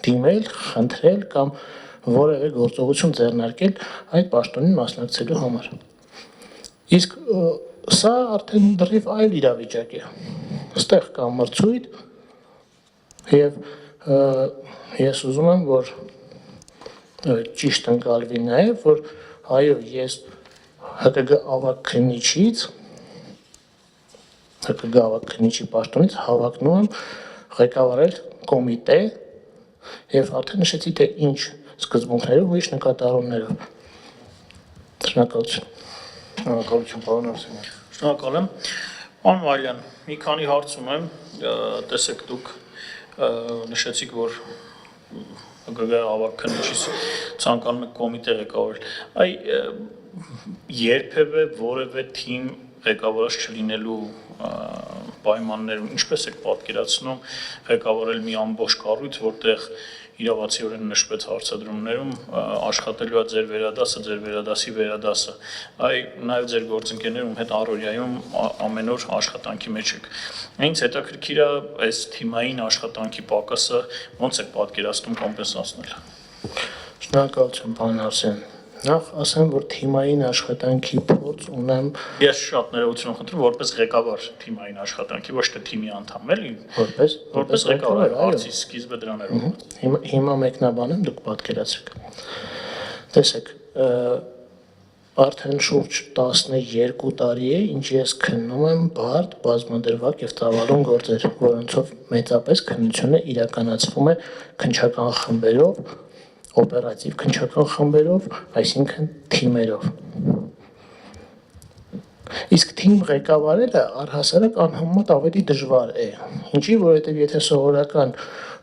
դիմել, խնդրել կամ որևէ գործողություն ձեռնարկել այդ պաշտոնին մասնակցելու համար։ Իսկ սա արդեն դեռ այլ իրավիճակ է։ Այստեղ կա մրցույթ եւ ես ուզում եմ, որ ճիշտ ընկալվի նաեւ, որ այո, ես ՀԿԳ ավագ քննիչի պաշտոնից հավակնում եմ ղեկավարել կոմիտե եւ արդեն նշեցի թե ինչ սկզբունքներով ու ինչ նկատառումներով։ Շնորհակալություն։ Շնորհակալություն, պարոն Արսենյան։ Շնորհակալ եմ։ Պարոն Մարյան, մի քանի հարց ունեմ, տեսեք դուք նշեցիք, որ ՀԿԳ ավագ քննիչից ցանկանում եք կոմիտե ղեկավարել։ Երբևէ որևէ թիմ ղեկավարած չլինելու պայմաններում ինչպես եք պատկերացնում ղեկավարել մի ամբողջ կառույց, որտեղ իրավացիորեն նշվեց հարցադրումներում աշխատելու է ձեր վերադասի վերադասը, նաև ձեր գործընկերներում հետ առօրյայում ամեն օր աշխատանքի մեջ եք։ Ինձ հետաքրքիր է այս թիմային աշխատանքի պակասը ոնց եք պատկերացնում կոմպենսացնել։ Շնորհակալություն, պարոն Արսեն։ Նախ ասեմ, որ թիմային աշխատանքի փորձ ունեմ։ Ես շատ ներողություն խնդրում, որպես ղեկավար թիմային աշխատանքի, ոչ թե թիմի անդամ, էլի։ Որպես ղեկավար, արծի սկիզբը դրաներով։ Հիմա մեկնաբանեմ, դուք պատկերացրեք։ Տեսեք, արդեն շուրջ 12 տարի է, ինչ ես քննում եմ բարդ, բազմադրվակ եւ ծավալուն գործեր, որոնցով մեծապես քննությունը իրականացվում է քննչական խմբերով, օպերատիվ քննչական խմբերով, այսինքն թիմերով։ Իսկ թիմ ղեկավարելը առհասարակ անհամեմատ ավելի դժվար է։ Ինչի, որովհետև եթե սովորական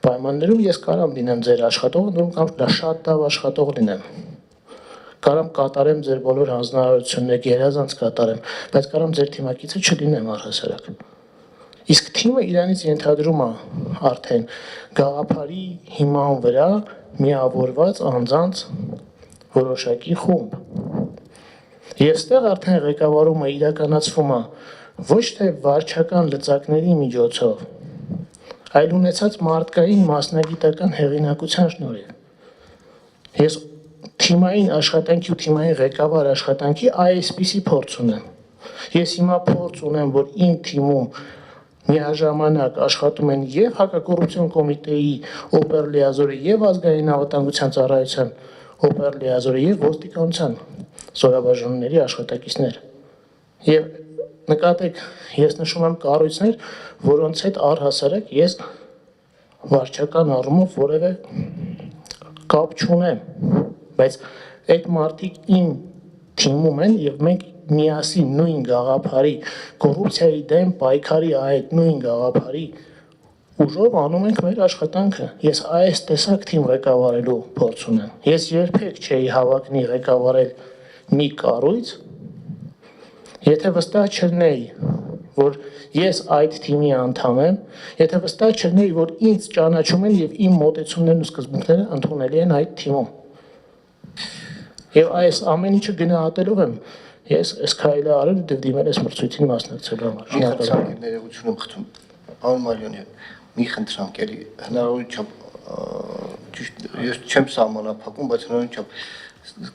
պայմաններում ես կարամ լինեմ ձեր աշխատողը, կամ շատ լավ աշխատող լինեմ։ Կարամ կատարեմ ձեր բոլոր հանձնարարությունները, գերազանց կատարեմ, բայց կարամ ձեր թիմակիցը չլինեմ առհասարակ։ Իսկ թիմը իրանից ենթադրում է արդեն գաղափարի հիման վրա միավորված անձանց որոշակի խումբ։ Եվ ստեղ արդեն ղեկավարումը իրականացվում է ոչ թե վարչական լծակների միջոցով, այլ ունեցած մարդկային մասնագիտական հեղինակության շնորհիվ։ Ես թիմային աշխատանքի ու թիմային ղեկավար աշխատանքի այսպիսի փորձ ունեմ։ Ես հիմա փորձ ունեմ, որ իմ թիմում միաժամանակ աշխատում են եւ հակակոռուպցիոն կոմիտեի օպերլիազորի եւ ազգային անվտանգության ծառայության օպերլիազորի եւ ոստիկանության զորաբաժանումների աշխատակիցներ։ Եվ նկատեք, ես նշում եմ կառույցներ, որոնց հետ առհասարակ ես վարչական առումով որևէ կապ չունեմ, բայց այդ մարդիկ իմ թիմում են եւ մենք միասին նույն գաղափարի կոռուպցիայի դեմ պայքարի այդ նույն գաղափարի ուժով անում ենք մեր աշխատանքը։ Ես այս տեսակ թիմ ղեկավարելու փորձ ունեմ։ Ես երբեք չէի հավակնի ղեկավարել մի կառույց, եթե վստահ չլինեի, որ ես այդ թիմի անդամ եմ, եթե վստահ չլինեի, որ ինձ ճանաչում են եւ իմ մոտեցումներն ու սկզբունքները ընդունելի են այդ թիմում։ Եվ այս ամեն ինչը գնահատելով եմ, ես այս քայլը արել ու դիմել ես մրցույթին մասնակցելու համար։ Մի խնդրանք եմ ներողություն եմ խնդրում։ Պարոն Մարիոնյան, մի խնդրանք էլի հնարավորին չափ ճիշտ ես չեմ սահմանափակում, բայց հնարավորին չափ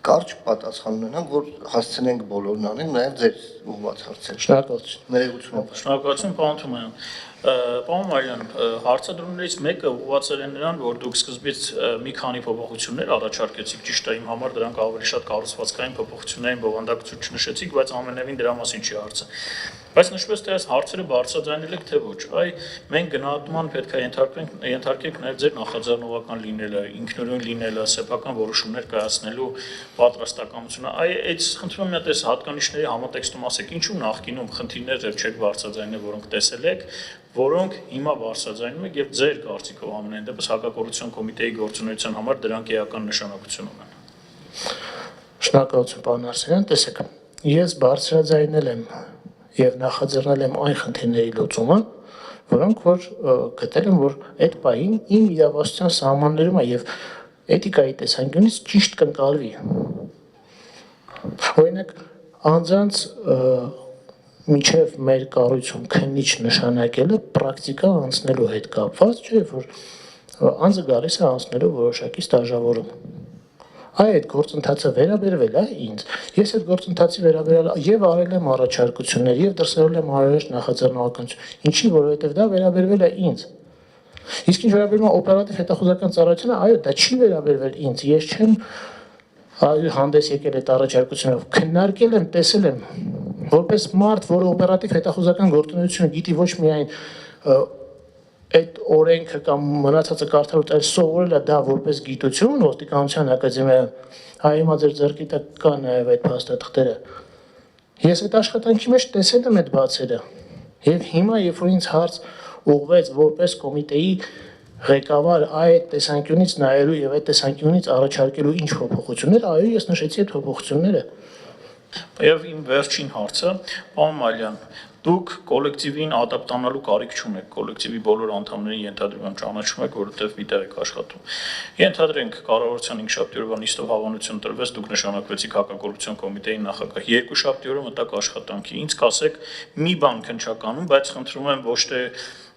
կարճ պատասխան ունենանք, որ հասցնենք բոլորն անենք, նաև ձեր ուղղված հարցերը։ Շնորհակալություն։ Ներողություն եմ խնդրում։ Շնորհակալություն, պարոն Թումանյան։ Պարոն Մարյան, հարցադրումներից մեկը ուղղված էր նրան, որ դուք սկզբից մի քանի փոփոխություններ առաջարկեցիք, ճիշտ է, իմ համար դրանք ավելի շատ կառուցվածքային փոփոխություններ են, բովանդակություն չնշեցիք, բայց ամենևին դրա մասին չի հարցը։ Բայց նշվեց թե այս հարցերը բարձրաձայնել եք թե ոչ։ Այ մենք գնահատման պետք է ենթարկենք նաև ձեր նախաձեռնողական լինելը, ինքնուրույն լինելը, սեփական որոշումներ կայացնելու պատրաստակամությունը։ Այ այդ խնդրում եմ մի հատ այս հատկանիշների համատեքստում ասեք, ինչու նախկինում խնդիրներ դեռ չեք բարձրաձայնել, որոնք տեսել եք, որոնք հիմա բարձրաձայնում եք եւ ձեր կարծիքով ամենայն դեպս հակակոռուպցիոն կոմիտեի գործունեության համար դրանք էական նշանակություն ունեն։ Շնորհակալություն, պարոն Արսենյան, տեսեք, ես բարձրաձայնել եմ եւ նախաձեռնել եմ այն խնդիրների լուծումը, որոնք որ գտել եմ, որ այդ պահին իմ իրավասության սահմաններում է եւ էթիկայի տեսանկյունից ճիշտ կընկալվի։ Օրինակ, անձանց միջև մեր կառույցում քննիչ նշանակելը պրակտիկա անցնելու հետ կապված չէ, որ անձը գալիս է անցնելու որոշակի ստաժավորում։ Այդ գործընթացը վերաբերվել է ինձ։ Ես այդ գործընթացի վերաբերյալ եւ արել եմ առաջարկություններ եւ դրսևորել եմ հարաբերական նախաձեռնողականություն։ Ինչի, որովհետեւ դա վերաբերվել է ինձ։ Իսկ ինչ վերաբերում է օպերատիվ հետախուզական ծառայությանը, այո, դա չի վերաբերվել ինձ։ Ես չեմ հանդես եկել այդ առաջարկությունով, քննարկել եմ, տեսել եմ, որպես մարդ, որը օպերատիվ հետախուզական գործունեությունը գիտի ոչ միայն այդ օրենքը կամ մնացածը կարդալուց, այլ սովորել է դա որպես գիտություն ոստիկանության ակադեմիայում, հիմա ձեր ձեռքի տակ կա նաև այդ փաստաթղթերը։ Ես այդ աշխատանքի մեջ տեսել եմ այդ բացերը։ Եվ հիմա, երբ որ ինձ հարց ուղղվեց որպես կոմիտեի ղեկավար այդ տեսանկյունից նայելու եւ այդ տեսանկյունից առաջարկելու ինչ փոփոխություններ, այո, ես նշեցի այդ փոփոխությունները։ Եվ իմ վերջին հարցը, պարոն Մալյան, դուք կոլեկտիվին ադապտանալու կարիք չունեք, կոլեկտիվի բոլոր անդամներին ենթադրում եմ ճանաչում եք, որովհետև միտեղ եք աշխատում։ Ենթադրենք կառավարության 5 շաբթի օրվա նիստով հավանություն տրվեց, դուք նշանակվեցիք հակակոռուպցիոն կոմիտեի նախագահ։ 2 շաբթի օրը մտաք աշխատանքի։ Ինձ կասեք մի բան քննչականում, բայց խնդրում եմ ոչ թե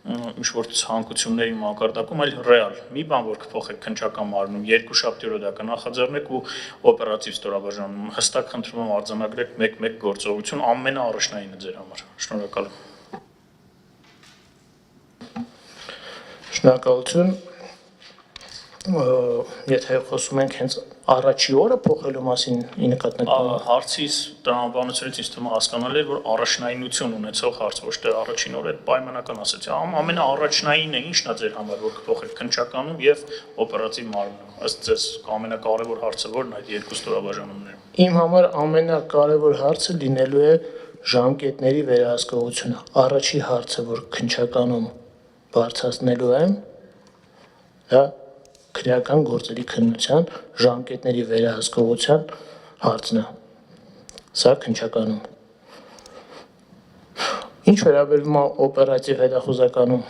ինչ-որ ցանկությունների մակարդակում, այլ ռեալ։ Մի բան, որ կփոխեք քննչական մարմնում, 2 շաբթի օրը դա կնախաձեռնեք ու օպերատիվ ստորաբաժանում հստակ խնդրում եմ արձանագրեք 1-1 գործողություն, ամենաառաջնայինը ձեր համար։ Շնորհակալ եմ։ Շնորհակալություն։ Եթե խոսում ենք հենց առաջի օրը փոխելու մասին, ի նկատի Հարցից տրամաբանությունից ինձ թվում է հասկանալի է, որ առաջնայինություն ունեցող հարց, ոչ թե առաջին օրը այդ պայմանական ասեցի։ Ամենաառաջնայինը ի՞նչն է ձեր համար, որ կփոխեք քննչականում եւ օպերատիվ մարմնում։ Ըստ ձեզ ամենակարևոր հարցը ո՞րն է այդ երկու ստորաբաժանումներում։ Իմ համար ամենակարևոր հարցը լինելու է ժամկետների վերահսկողությունը։ Առաջի հարցը, որ քննչականում բարձրացնելու եմ, դա քրեական գործերի քննության ժամկետների վերահսկողության հարցն է։ Սա քննչականում։ Ինչ վերաբերում է օպերատիվ հետախուզականում,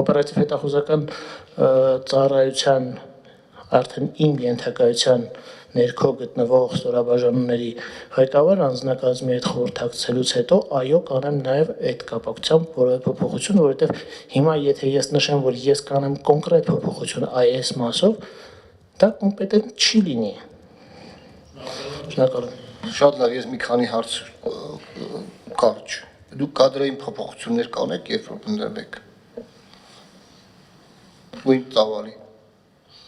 օպերատիվ հետախուզական ծառայության արդեն իմ ենթակայության ներքո գտնվող ստորաբաժանումների ղեկավար անձնակազմի հետ խորհրդակցելուց հետո այո կանեմ նաև այդ կապակցությամբ որևէ փոփոխություն, որովհետև հիմա եթե ես նշեմ, որ ես կանեմ կոնկրետ փոփոխություն այս մասով, դա կոմպետենտ չի լինի։ Շնորհակալ եմ։ Շատ լավ, ես մի քանի հարց կարճ Դուք կադրային փոփոխություններ կանեք, երբ որ բնդրում եք։ Ույն ծավալի։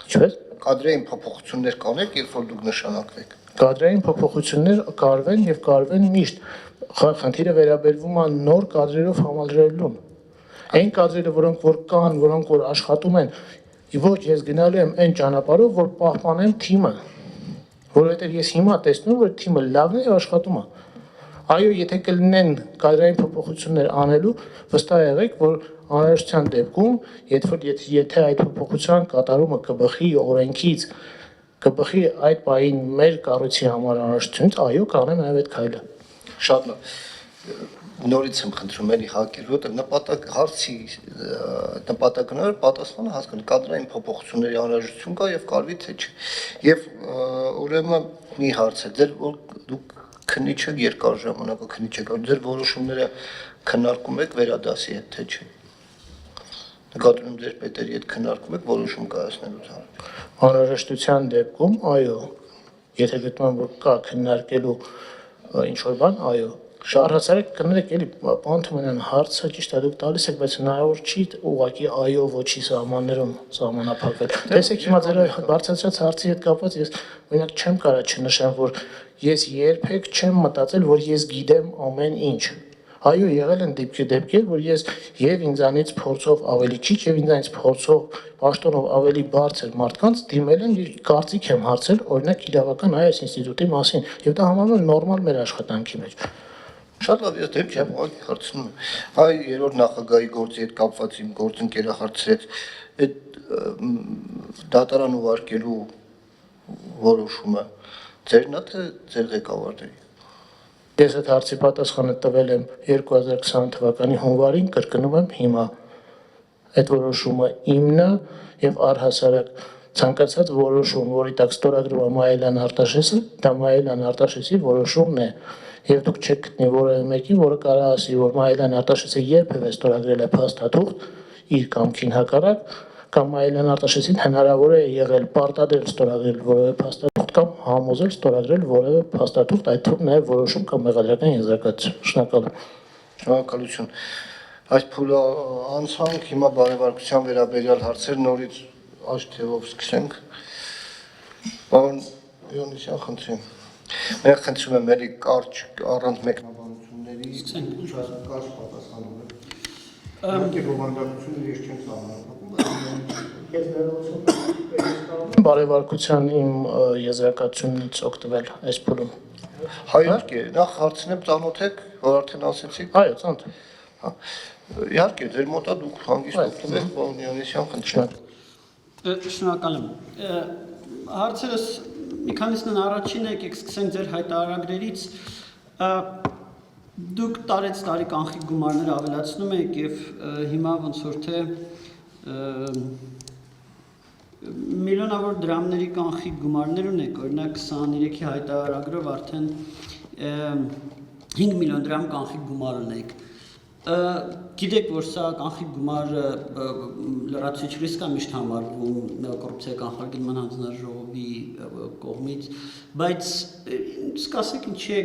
Ինչպես Կադրային փոփոխություններ կանեք, երբ որ դուք նշանակվեք։ կադրային փոփոխություններ կարվեն եւ կարվեն միշտ։ Խնդիրը վերաբերվում է նոր կադրերով համալրելուն։ Այն կադրերը, որոնք որ կան, որոնք որ աշխատում են, ոչ ես գնալու եմ այն ճանապարհով, որ պահպանեմ թիմը, որովհետեւ ես հիմա տեսնում որ թիմը լավն է եւ աշխատում է։ Այո, եթե կլինեն կադրային փոփոխություններ անելու, վստահ եղեք, որ անհրաժեշտության դեպքում, եթե այդ փոփոխության կատարումը կբխի օրենքից, կբխի այդ պահին մեր կառույցի համար անհրաժեշտությունից, այո, կանեմ նաև այդ քայլը։ Շատ լավ։ Նորից եմ խնդրում էլի հակել, որտեղ նպատակ հարցի նպատակն է պատասխանը հասկանալ կադրային փոփոխությունների անհրաժեշտություն կա եւ կարվի թե չէ։ Եվ ուրեմն մի հարց է, ձեր որ դուք քննիչ եք երկար ժամանակ քննիչ եք, ձեր որոշումները քննարկում եք վերադասի հետ թե չէ։ Նկատում եմ ձեր պետերի հետ քննարկում եք որոշում կայացնելու համար։ Անհրաժեշտության դեպքում, այո, եթե գտնում եմ որ կա քննարկելու ինչ որ բան, այո, առհասարակ կներեք էլի պանթ մենան հարցը ճիշտ է դուք տալիս եք, բայց հնարավոր չի ուղղակի այո ոչի սահմաններում սահմանափակվել։ Տեսեք հիմա ձեր բարձրացած հարցի հետ կապված ես օրինակ չեմ կարող չնշեմ, որ ես երբեք չեմ մտածել, որ ես գիտեմ ամեն ինչ։ Այո, եղել են դեպքեր, որ ես եւ ինձանից փորձով ավելի քիչ եւ ինձանից փորձով պաշտոնով ավելի բարձր մարդկանց դիմել եմ եւ կարծիք եմ հարցել օրինակ իրավական այս ինստիտուտի մասին եւ դա համարվում է նորմալ մեր աշխատանքի մեջ։ Շատ լավ, ես դեպք չեմ հարցնում եմ։ Այ երրորդ նախագահի գործի հետ կապված իմ գործընկերը հարցրեց, այդ դատարան ուղարկելու որոշումը ձերն է թե ձեր ղեկավարների։ Ես այդ հարցի պատասխանը տվել եմ 2020 թվականի հունվարին, կրկնում եմ հիմա։ Այդ որոշումը իմն է եւ առհասարակ ցանկացած որոշում, որի տակ ստորագրում է Մայելյան Արտաշեսը, դա Մայելյան Արտաշեսի որոշումն է։ Եվ դուք չեք գտնի որևէ մեկին, որը կարող ասի, որ Մայելյան Արտաշեսը երբևէ ստորագրել է փաստաթուղթ իր կամքին հակառակ, կամ Մայելյան Արտաշեսին հնարավոր է եղել պարտադիր ստորագրել որևէ փաստաթուղթ կամ համոզել ստորագրել որևէ փաստաթուղթ, այդ թվում նաև որոշում կամ մեղադրական եզրակացություն։ Շնորհակալ եմ։ Շնորհակալություն։ Այս փուլը անցանք, հիմա բարևարկության վերաբերյալ հարցեր նորից աճ թևով սկսենք։ Պարոն Հովհաննիսյան, խնդրեմ։ Մենք խնդրում եմ ելի կարճ առանց մեկնաբանությունների կարճ պատասխանել։ Իհարկե բովանդակությունը ես չեմ սահմանափակում, Ես ներողություն Բարևարկության իմ եզրակացությունից օգտվել այս փուլում։ Իհարկե, նախ հարցնեմ ծանոթ եք, որ արդեն ասեցիք։ Այո, ծանոթ եմ։ Հա։ Իհարկե, ձեր մոտա դուք հանգիստ օգտվեք, պարոն Հովհաննիսյան, խնդրեմ։ Շնորհակալ եմ։ Հարցերս մի քանիսն առաջին եկեք սկսենք ձեր հայտարարագրերից։ Դուք տարի կանխիկ գումարներ ավելացնում եք եւ հիմա ոնց որ թե միլիոնավոր դրամների կանխիկ գումարներ ունեք, օրինակ 23-ի հայտարարագրով արդեն 5 միլիոն դրամ կանխիկ գումար ունեք։ Գիտեք, որ սա կանխիկ գումարը լրացուցիչ ռիսկ է միշտ համարվում կոռուպցիայի կանխարգելման հանձնաժողովի կողմից, բայց սկսենք ինչի է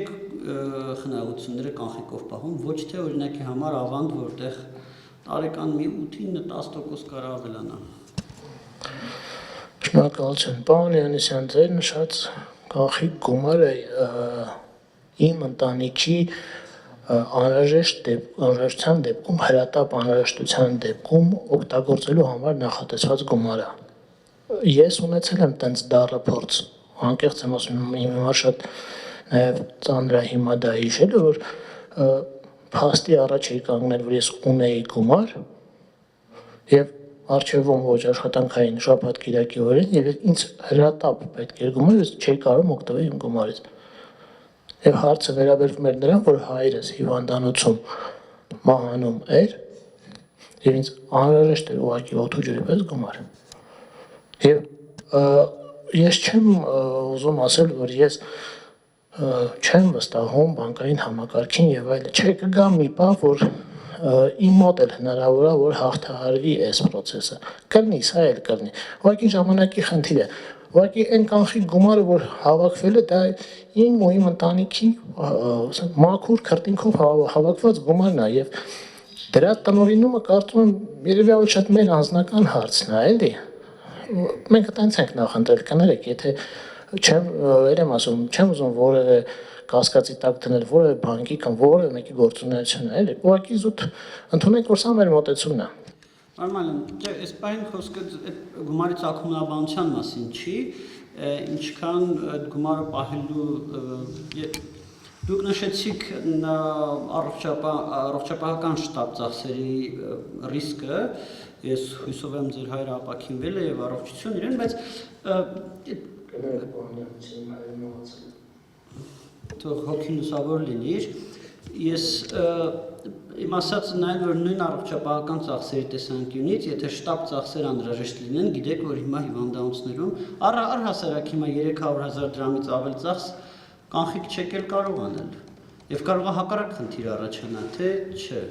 խնայողությունները կանխիկով պահում, ոչ թե օրինակի համար ավանդ, որտեղ տարեկան մի 8-10% կարող ավելանա։ Շնորհակալություն։ Պարոն Հովհաննիսյան, ձեր նշած կանխիկ գումարը իմ ընտանիքի անհրաժեշտության դեպքում, հրատապ անհրաժեշտության դեպքում օգտագործելու համար նախատեսված գումար է։ Ես ունեցել եմ տենց դառը փորձ, անկեղծ եմ ասում, իմ համար շատ նաև ծանր է հիմա դա հիշելը, որ փաստի առաջ էի կանգնել, որ ես ունեի գումար եւ արժևում ոչ աշխատանքային շաբաթ կիրակի օրերին եւ ինձ հրատապ պետք էր գումար, ես չէի կարող օգտվել իմ գումարից։ Եվ հարցը վերաբերվում էր նրան, որ հայրս հիվանդանոցում մահանում էր եւ ինձ անհրաժեշտ էր ուղղակի օդու ջրի պես գումար։ Եվ ես չեմ ուզում ասել, որ ես չեմ վստահում բանկային համակարգին եւ այլն։ Չէ, կգա մի պահ, որ իմ մոտ էլ հնարավոր է որ հաղթահարվի այս process-ը։ Կլինի, սա էլ կլինի։ Ուղղակի ժամանակի խնդիր է։ ուղղակի այն կանխիկ գումարը, որ հավաքվել է, դա իմ ու իմ ընտանիքի մաքուր քրտինքով հավաքված գումարն է եւ դրա տնօրինումը կարծում եմ երևի ավելի շատ մեր անձնական հարցն է, էլի։ Մենք այդպես ենք նախընտրել, կներեք, եթե չեմ ասում, չեմ ուզում որևէ կասկածի տակ դնել որևէ բանկի կամ որևէ մեկի գործունեությունը, էլի։ Ուղղակի զուտ ընդունենք, որ սա մեր մոտեցումն է։ Նորմալ է, այս բան խոսքը այդ գումարի ծագումնաբանության մասին չի, ինչքան այդ գումարը պահելու դուք նշեցիք առողջապահական շտաբ ծախսերի ռիսկը, ես հույսով եմ ձեր հայրը ապաքինվել է եւ առողջություն իրեն, բայց թող հոգին լուսավոր լինիր, ես իմ ասածը նայել, որ նույն առողջապահական ծախսերի տեսանկյունից, եթե շտաբ ծախսեր անհրաժեշտ լինեն, գիտեք, որ հիմա հիվանդանոցներում առհասարակ հիմա 300,000 դրամից ավել ծախս կանխիկ չեք էլ կարող անել, եւ կարող է հակառակ խնդիր առաջանա, թե չէ։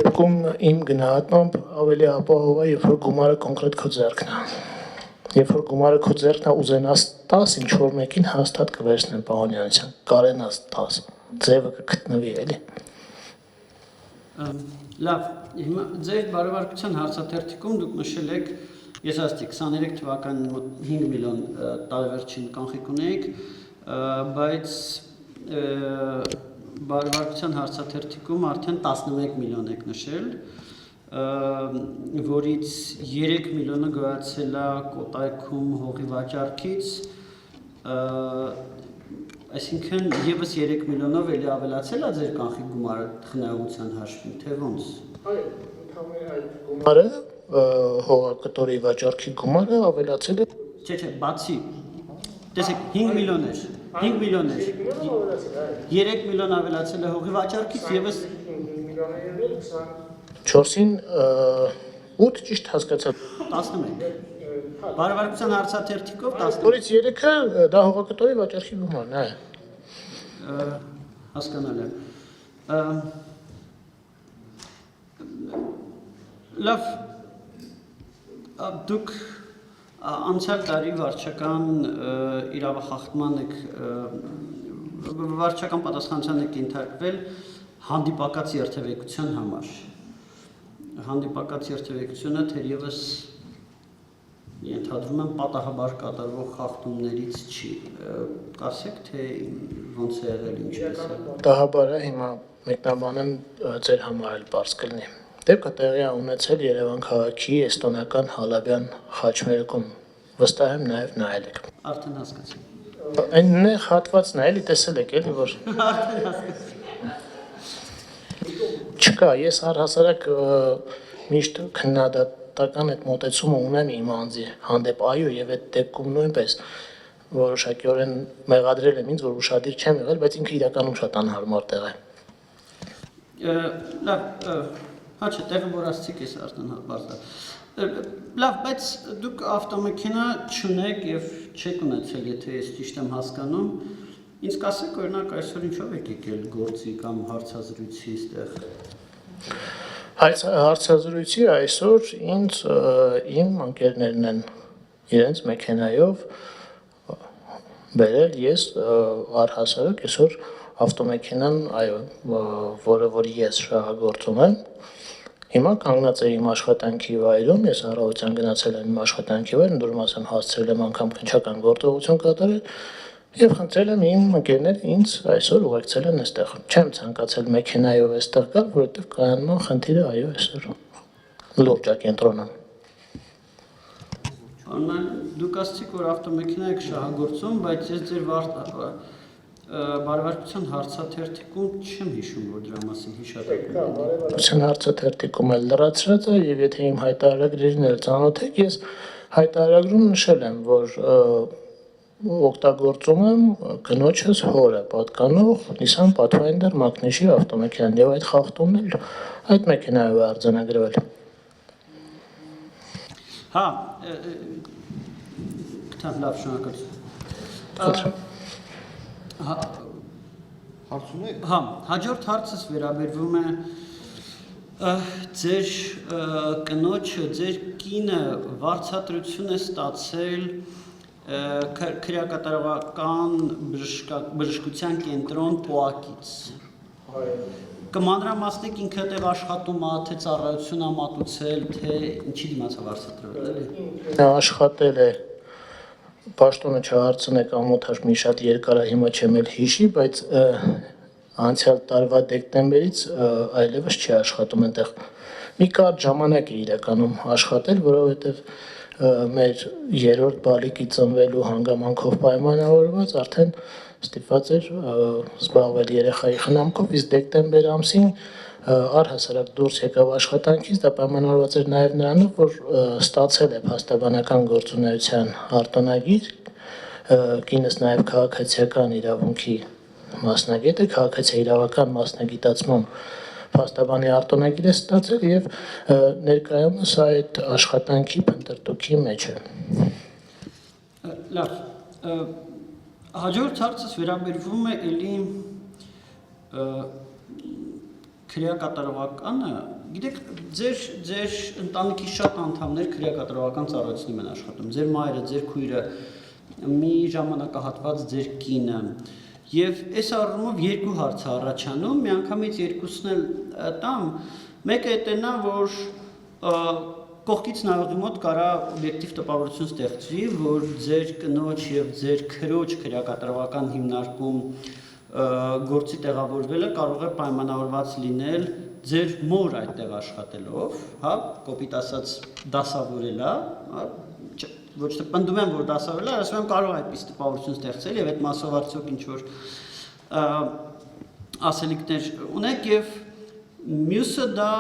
Դեպքում իմ գնահատմամբ ավելի ապահով է, երբ որ գումարը կոնկրետ քո ձեռքն է։ Երբ որ գումարը քո ձեռքն է ուզենաս 10, ինչ որ մեկին հաստատ կվերցնեն Պահոնյանցյան, կարենաս 10, ձևը կգտնվի էլի։ Լավ, հիմա ձեր բարևարկության հարցաթերթիկում դուք նշել եք, ես ասացի 23 թվականին մոտ 5 միլիոն տարեվերջին կանխիկ ունեիք, բայց բարևարկության հարցաթերթիկում արդեն 11 միլիոն եք նշել, որից 3 միլիոնը գոյացել է Կոտայքում հողի վաճառքից, այսինքն եւս 3 միլիոնով էլի ավելացել է ձեր կանխիկ գումարը խնայողության հաշվին, թե ոնց։ Այո, ընդհանրապես այդ Գումարը հողակտորի վաճառքի գումարը ավելացել է։ Չէ, բացի։ Տեսեք, 5 միլիոն էր, 5 միլիոն էր։ 3 միլիոն ավելացել է հողի վաճառքից եւս 5 միլիոն է եղել 20 4-ին 8 ճիշտ հասկացա։ 11։ Բարևարկության հարցաթերթիկով 11։ Որից 3-ը դա հողակտորի վաճառքի գումարն է։ Հասկանալի է։ Լավ, դուք անցյալ տարի վարչական իրավախախտման եք վարչական պատասխանատվության եք ենթարկվել հանդիպակաց երթևեկության համար։ Հանդիպակաց երթևեկությունը թերևս ենթադրում եմ պատահաբար կատարվող խախտումներից չի։ Կասեք, թե ոնց է եղել, ինչպես է։ Պատահաբար է հիմա մեկնաբանեմ ձեր համար էլ բարձ կլինի։ Դեպքը տեղի է ունեցել Երևան քաղաքի էստոնական Հալաբյան խաչմերուկում։ Վստահ եմ նաև նայել եք։ Արդեն հասկացա։ Այն նեղ հատվածն է, էլի տեսել եք, էլի որ։ Չկա, ես առհասարակ միշտ քննադատական այդ մոտեցումը ունեմ իմ անձի հանդեպ, այո, եւ այդ դեպքում նույնպես որոշակիորեն մեղադրել եմ ինձ, որ ուշադիր չեմ եղել, բայց ինքը իրականում շատ անհարմար տեղ է։ Լավ, հա չէ, տեղը որ ասցիք ես արդեն բարձր։ Լավ, բայց դուք ավտոմեքենա չունեք եւ չեք ունեցել, եթե ես ճիշտ եմ հասկանում։ Ինձ կասեք, օրինակ այսօր ինչով եք եկել գործի կամ հարցազրույցի այստեղ։ Հարցազրույցի այսօր ինձ իմ ընկերներն են իրենց մեքենայով բերել, ես առհասարակ այսօր ավտոմեքենան, այո, որ ես շահագործում եմ, հիմա կանգնած է իմ աշխատանքի վայրում, ես առավոտյան գնացել եմ իմ աշխատանքի վայր, ընդորում ասեմ հասցրել եմ անգամ քննչական գործողություն կատարել եւ խնդրել եմ իմ ընկերները ինձ այսօր ուղեկցել են այստեղ։ Չեմ ցանկացել մեքենայով այստեղ գալ, որովհետեւ կայանման խնդիրը այո այսօր լուրջ է կենտրոնում։ Աննան դուք ասացիք, որ ավտոմեքենա եք շահագործում, բայց ես ձեր բարևարկության հարցաթերթիկում չեմ հիշում, որ դրա մասին հիշատակում եք։ Բարևարկության հարցաթերթիկում էլ լրացրած է եւ եթե իմ հայտարարագրերին էլ ծանոթ եք, ես հայտարարագրում նշել եմ, որ օգտագործում եմ կնոջս հորը պատկանող Nissan Pathfinder Magnesia ավտոմեքենան եւ այդ խախտումն էլ այդ մեքենայով է արձանագրվել։ Հա, լավ շնորհակալություն։ Հարց ունեք։ Հա, հաջորդ հարցս վերաբերվում է Ձեր կնոջը, ձեր կինը վարձատրություն է ստացել քրեակատարողական բժշկության կենտրոն ՊՕԱԿ-ից։ Կմանրամասնեք ինքը այդտեղ աշխատում է, թե ծառայություն է մատուցել, թե ինչի դիմաց է վարձատրվել, էլի։ Նա աշխատել է պաշտոնը չհարցնեք ամոթար մի շատ երկար է հիմա չեմ էլ հիշի, բայց անցյալ տարվա դեկտեմբերից այլևս չի աշխատում այնտեղ։ Մի կարճ ժամանակ է իրականում աշխատել, որովհետև մեր երրորդ բալիկի ծնվելու հանգամանքով պայմանավորված արդեն ստիպված էր զբաղվել երեխայի խնամքով, իսկ դեկտեմբեր ամսին առհասարակ դուրս եկավ աշխատանքից, դա պայմանավորված էր նաև նրանով, որ ստացել է փաստաբանական գործունեության արտոնագիր, կինս նաև քաղաքացիական իրավունքի մասնագետ է, քաղաքացիաիրավական մասնագիտացման փաստաբանի արտոնագիր է ստացել եւ ներկայումս այդ աշխատանքի փնտրտուքի մեջ է։ Լավ, հաջորդ հարցս վերաբերվում է էլի քրեակատարողականը, գիտեք, ձեր ընտանիքի շատ անդամներ քրեակատարողական ծառայությունում են աշխատում, ձեր մայրը, ձեր քույրը, մի ժամանակահատված ձեր կինը, եւ այս առումով երկու հարց է առաջանում, միանգամից երկուսն էլ տամ, մեկը էտենա, որ կողքից նայողի մոտ կարա օբյեկտիվ տպավորություն ստեղծվի, որ ձեր կնոջ եւ ձեր քրոջ քրեակատարողական հիմնարկում գործի տեղավորվելը կարող է պայմանավորված լինել ձեր մոր այդտեղ աշխատելով, հա, կոպիտ ասած դասավորելա, ոչ թե պնդում եմ, որ դասավորելա, ասում եմ կարող է այդպես տպավորություն ստեղծել եւ այդ մասով արդյոք ինչ որ ասելիքներ ունեք եւ մյուսը դա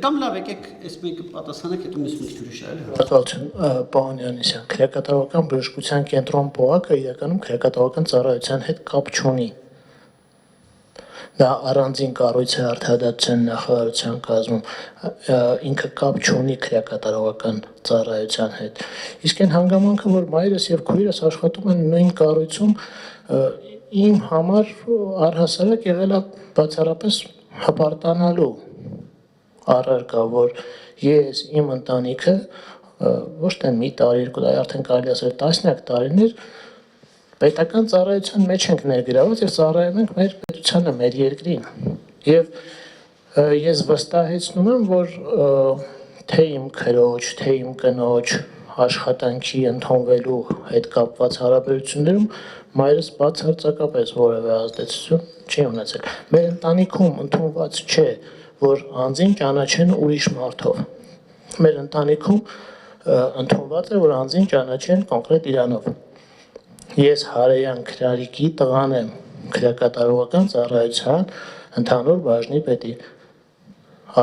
կամ լավ եկեք այս մեկը պատասխանեք, հետո մյուս մի քիչ ուրիշ է, էլի։ Շնորհակալություն, պարոն Յանիսյան, քրեակատարողական բժշկության կենտրոն ՊՕԱԿ-ը իրականում քրեակատարողական ծառայության հետ կապ չունի։ Դա առանձին կառույց է Արդարադատության նախարարության կազմում, ինքը կապ չունի քրեակատարողական ծառայության հետ։ Իսկ այն հանգամանքը, որ մայրս եւ քույրս աշխատում են նույն կառույցում, իմ համար առհասարակ եղել է բացառապես հպարտանալու առարկա, որ ես իմ ընտանիքը ոչ թե մի տարի, երկու տարի, արդեն կարելի ասել տասնյակ տարիներ պետական ծառայության մեջ ենք ներգրաված եւ ծառայում ենք մեր պետությանը, մեր երկրին։ Եվ ես վստահեցնում եմ, որ թե իմ քրոջ, թե իմ կնոջ աշխատանքի ընդունվելու հետ կապված հարաբերություններում մայրս բացարձակապես որևէ ազդեցություն չի ունեցել։ Մեր ընտանիքում ընդունված չէ, որ անձին ճանաչեն ուրիշ մարդով։ Մեր ընտանիքում ընդունված է, որ անձին ճանաչեն կոնկրետ իրանով։ Ես Հարեյան Քրարիկի տղան եմ, քրեակատարողական ծառայության ընդհանուր բաժնի պետի։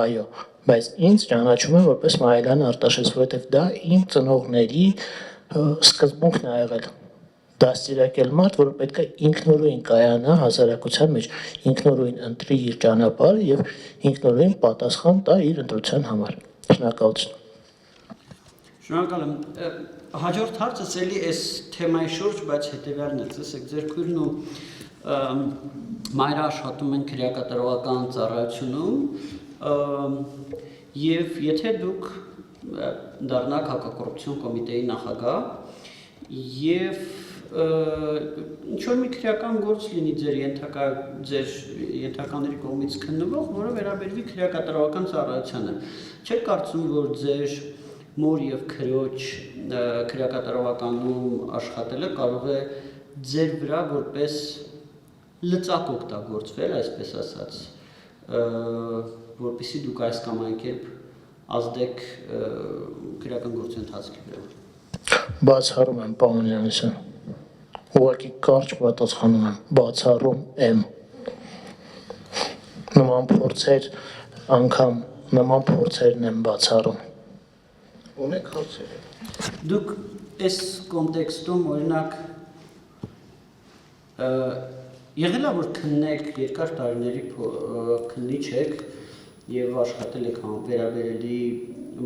Այո, բայց ինձ ճանաչում են որպես Մայլան Արտաշես, որովհետև դա իմ ծնողների սկզբունքն է եղել։ Դաստիարակել մարդ, որը պետք է ինքնուրույն կայանա հասարակության մեջ, ինքնուրույն ընտրի իր ճանապարհը եւ ինքնուրույն պատասխան տա իր ընտրության համար։ Շնորհակալություն։ Շնորհակալ եմ։ Հաջորդ հարցս էլի այս թեմայի շուրջ, բայց հետեւյալն է, տեսեք, ձեր քույրն ու մայրը աշխատում են քրեակատարողական ծառայությունում, եւ եթե դուք դառնաք հակակոռուպցիոն կոմիտեի նախագահ եւ ինչ որ մի քրեական գործ լինի ձեր ենթակաների կողմից քննվող, որը վերաբերվի քրեակատարողական ծառայությանը, չեք կարծում, որ ձեր մոր եւ քրոջ քրեակատարողականում աշխատելը կարող է ձեր վրա որպես լծակ օգտագործվել, այսպես ասած, որպեսզի դուք այս կամ այն կերպ ազդեք քրեական գործի ընթացքի վրա։ Բացառում եմ, պարոն Յանիսյան։ Ուղղակի կարճ պատասխանում եմ, բացառում եմ։ Նման փորձերն եմ բացառում։ Ունեք հարցեր։ Դուք այս կոնտեքստում օրինակ եղել է որ քննեք երկար տարիների քննիչ եք եւ աշխատել եք վերաբերելի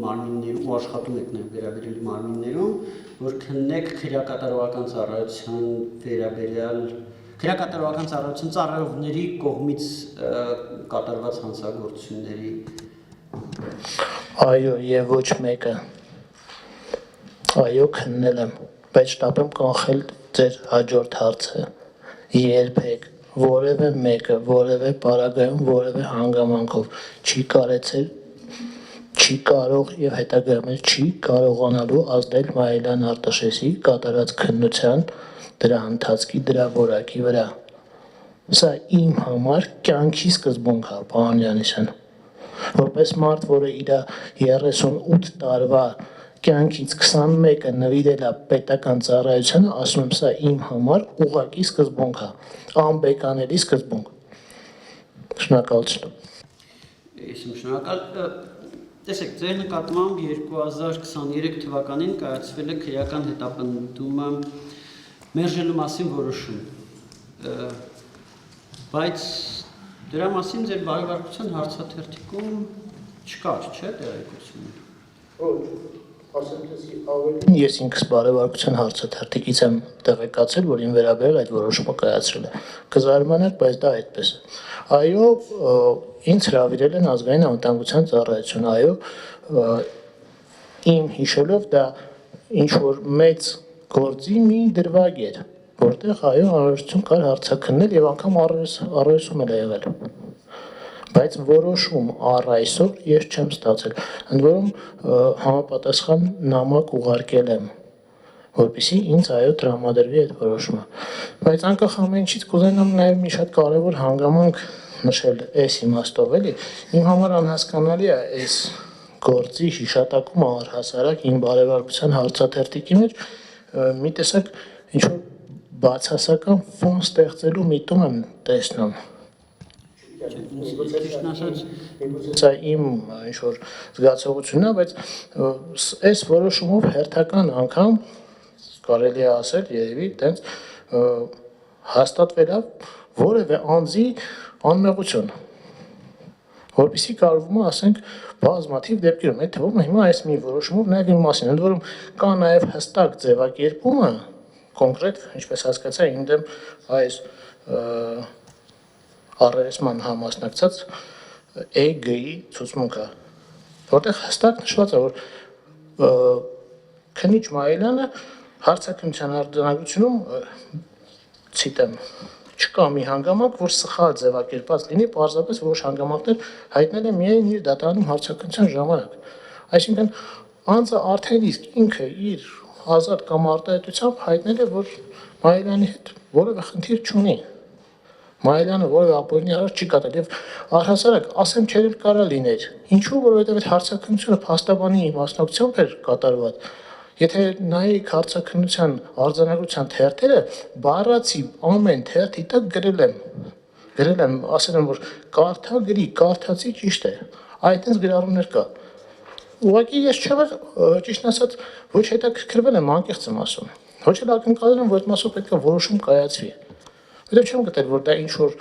մարմիններում, աշխատում եք նաեւ վերաբերելի մարմիններում, որ քննեք քրեակատարողական ծառայության վերաբերյալ քրեակատարողական ծառայություն ծառայողների կողմից կատարված հանցագործությունների Այո, եւ ոչ մեկը։ Այո, քննել եմ, բայց շտապ եմ կանխել ձեր հաջորդ հարցը։ Երբեք որևէ մեկը, որևէ պարագայում, որևէ հանգամանքով չի կարեցել, չի կարող եւ հետագայում էլ չի կարողանալու ազդել Մարիլան Արտաշեսի կատարած քննության, դրա ընթացքի, դրա որակի վրա։ Սա իմ համար կյանքի սկզբունք է, պարոն Յանիսյան։ Որպես մարդ, որը իր 38 տարվա կյանքից 21-ը նվիրել է պետական ծառայությանը, ասում եմ, սա իմ համար ուղղակի սկզբունք է, անբեկանելի սկզբունք։ Շնորհակալություն։ Իսկ շնորհակալ։ Տեսեք, ձեր նկատմամբ 2023 թվականին կայացվել է քրեական հետապնդումը մերժելու մասին որոշում։ Բայց դրա մասին ձեր բարեվարկության հարցաթերթիկում չկար, չէ՞, տեղեկությունը։ Ոչ, ասեմ տեսի ավելի Ես ինքս բարեվարկության հարցաթերթիկից եմ տեղեկացել, որ ին վերաբերել այդ որոշումը կայացրել է։ Կզարմանաք, բայց դա այդպես է։ Այո, ինձ հրավիրել են ազգային անվտանգության ծառայություն, այո, իմ հիշելով դա ինչ որ մեծ գործի մի դրվագ էր, որտեղ այո անհրաժեշտություն կար հարցաքննել եւ անգամ առերեսում էլ ա եղել։ Բայց որոշում առ այսօր ես չեմ ստացել, ընդ որում համապատասխան նամակ ուղարկել եմ, որպեսզի ինձ այո տրամադրվի այդ որոշումը։ Բայց անկախ ամեն ինչից կուզենամ նաև մի շատ կարևոր հանգամանք նշել այս իմաստով, էլի, իմ համար անհասկանալի է այս գործի հիշատակումը առհասարակ իմ բարեվարկության հարցաթերթիկի մեջ մի տեսակ ինչ որ բացասական ֆոն ստեղծելու միտում եմ տեսնում։ Ճիշտն ասած, Սա իմ ինչ որ զգացողությունն է, բայց այս որոշումով հերթական անգամ կարելի է ասել երևի տենց հաստատվել է որևէ անձի անմեղություն, որպեսզի կարվում է ասենք բազմաթիվ դեպքերում, այդ թվում է հիմա այս մի որոշումով նաև իմ մասին, ընդ որում կա նաև հստակ ձևակերպումը, կոնկրետ, ինչպես հասկացա, իմ դեմ այս առերեսման համասնակցած EG-ի ցուցմունքը, որտեղ հստակ նշված է, որ քննիչ Մարիլյանը հարցաքննության արձանագրությունում ցիտեմ չկա մի հանգամանք, որ սխալ ձևակերպված լինի, պարզապես որոշ հանգամանքներ հայտնել է միայն իր դատարանում հարցաքննության ժամանակ։ Այսինքն անձը արդեն իսկ ինքը իր ազատ կամ արտահայտությամբ հայտնել է, որ Մարիլյանի հետ որևէ խնդիր չունի։ Մարիլյանը որևէ ապօրինի արարք չի կատարել եւ առհասարակ ասեմ չէր կարա լիներ։ Ինչու, որովհետեւ այդ հարցաքննությունը փաստաբանի մասնակցությամբ էր կատարված։ Եթե նայեք հարցաքննության արձանագրության թերթերը, բառացի ամեն թերթի տակ գրել եմ, ասել եմ, որ կարդա գրի, կարդացի ճիշտ է։ Այդտենց գրառումներ կա։ Ուղղակի ես չեմ ճիշտն ասած ոչ հետաքրքրվել եմ, անկեղծ եմ ասում։ Ոչ էլ ակնկալել եմ, որ այդ մասով պետք է որոշում կայացվի։ Որտեղ չեմ գտել, որ դա ինչ որ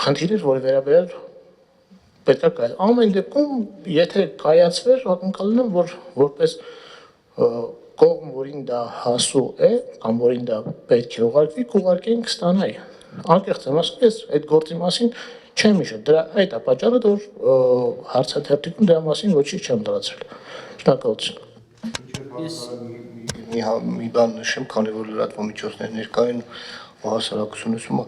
խնդիր էր, որի վերաբերյալ պետք է կայացվի։ Ամեն դեպքում, եթե կայացվեր, ակնկալել եմ, որ որպես կողմ, որին դա հասու է, կամ որին դա պետք է ուղարկվի, կուղարկենք ստանայի։ Անկեղծ եմ ասում, ես այդ գործի մասին չեմ հիշում։ Դրա այդ է պատճառը, որ հարցաթերթիկում դրա մասին ոչինչ չեմ դրացրել։ Շնորհակալություն։ Մի բան նշեմ, քանի որ լրատվամիջոցներ ներկա են հասարակությունում,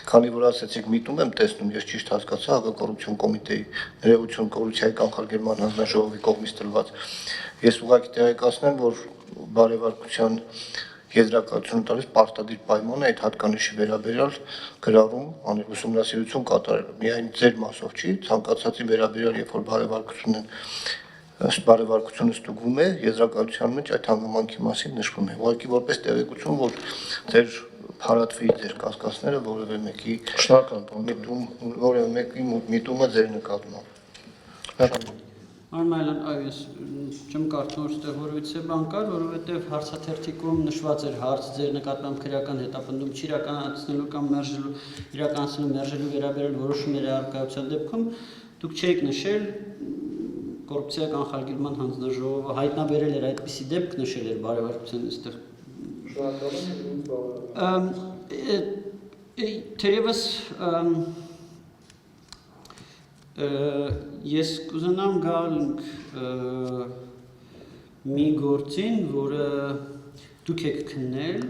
քանի որ ասացիք միտում եմ տեսնում, ես ճիշտ հասկացա հակակոռուպցիոն կոմիտեի ներողություն կոռուպցիայի կանխարգելման հանձնաժողովի կողմից տրված։ Ես ուղղակի տեղեկացնեմ, որ բարեվարկության եզրակացությունը տալիս պարտադիր պայման է այդ հատկանիշի վերաբերյալ գրառում անել ուսումնասիրություն կատարել։ Միայն ձեր մասով չի, ցանկացածի վերաբերյալ, երբ որ բարեվարկությունը ստուգվում է, եզրակացության մեջ այդ հանգամանքի մասին նշվում է։ Ուղղակի որպես տեղեկություն, որ ձեր փարատվի ձեր կասկածները որևէ մեկի միտումը ձեր նկատմամբ։ Արմայլան, այո, ես չեմ կարծում, որ այստեղ որևիցե բան կար, որովհետև հարցաթերթիկում նշված էր հարց ձեր նկատմամբ քրեական հետապնդում չիրականացնելու կամ իրականացնելու վերաբերյալ որոշումների առկայության դեպքում դուք չէիք նշել կոռուպցիա կանխարգելման հանձնաժողովը հայտնաբերել էր այդպիսի դեպք նշել էր բարեվարկության այստեղ։ Թերևս Ես կուզենամ գալ մի գործին, որը դուք եք քննել,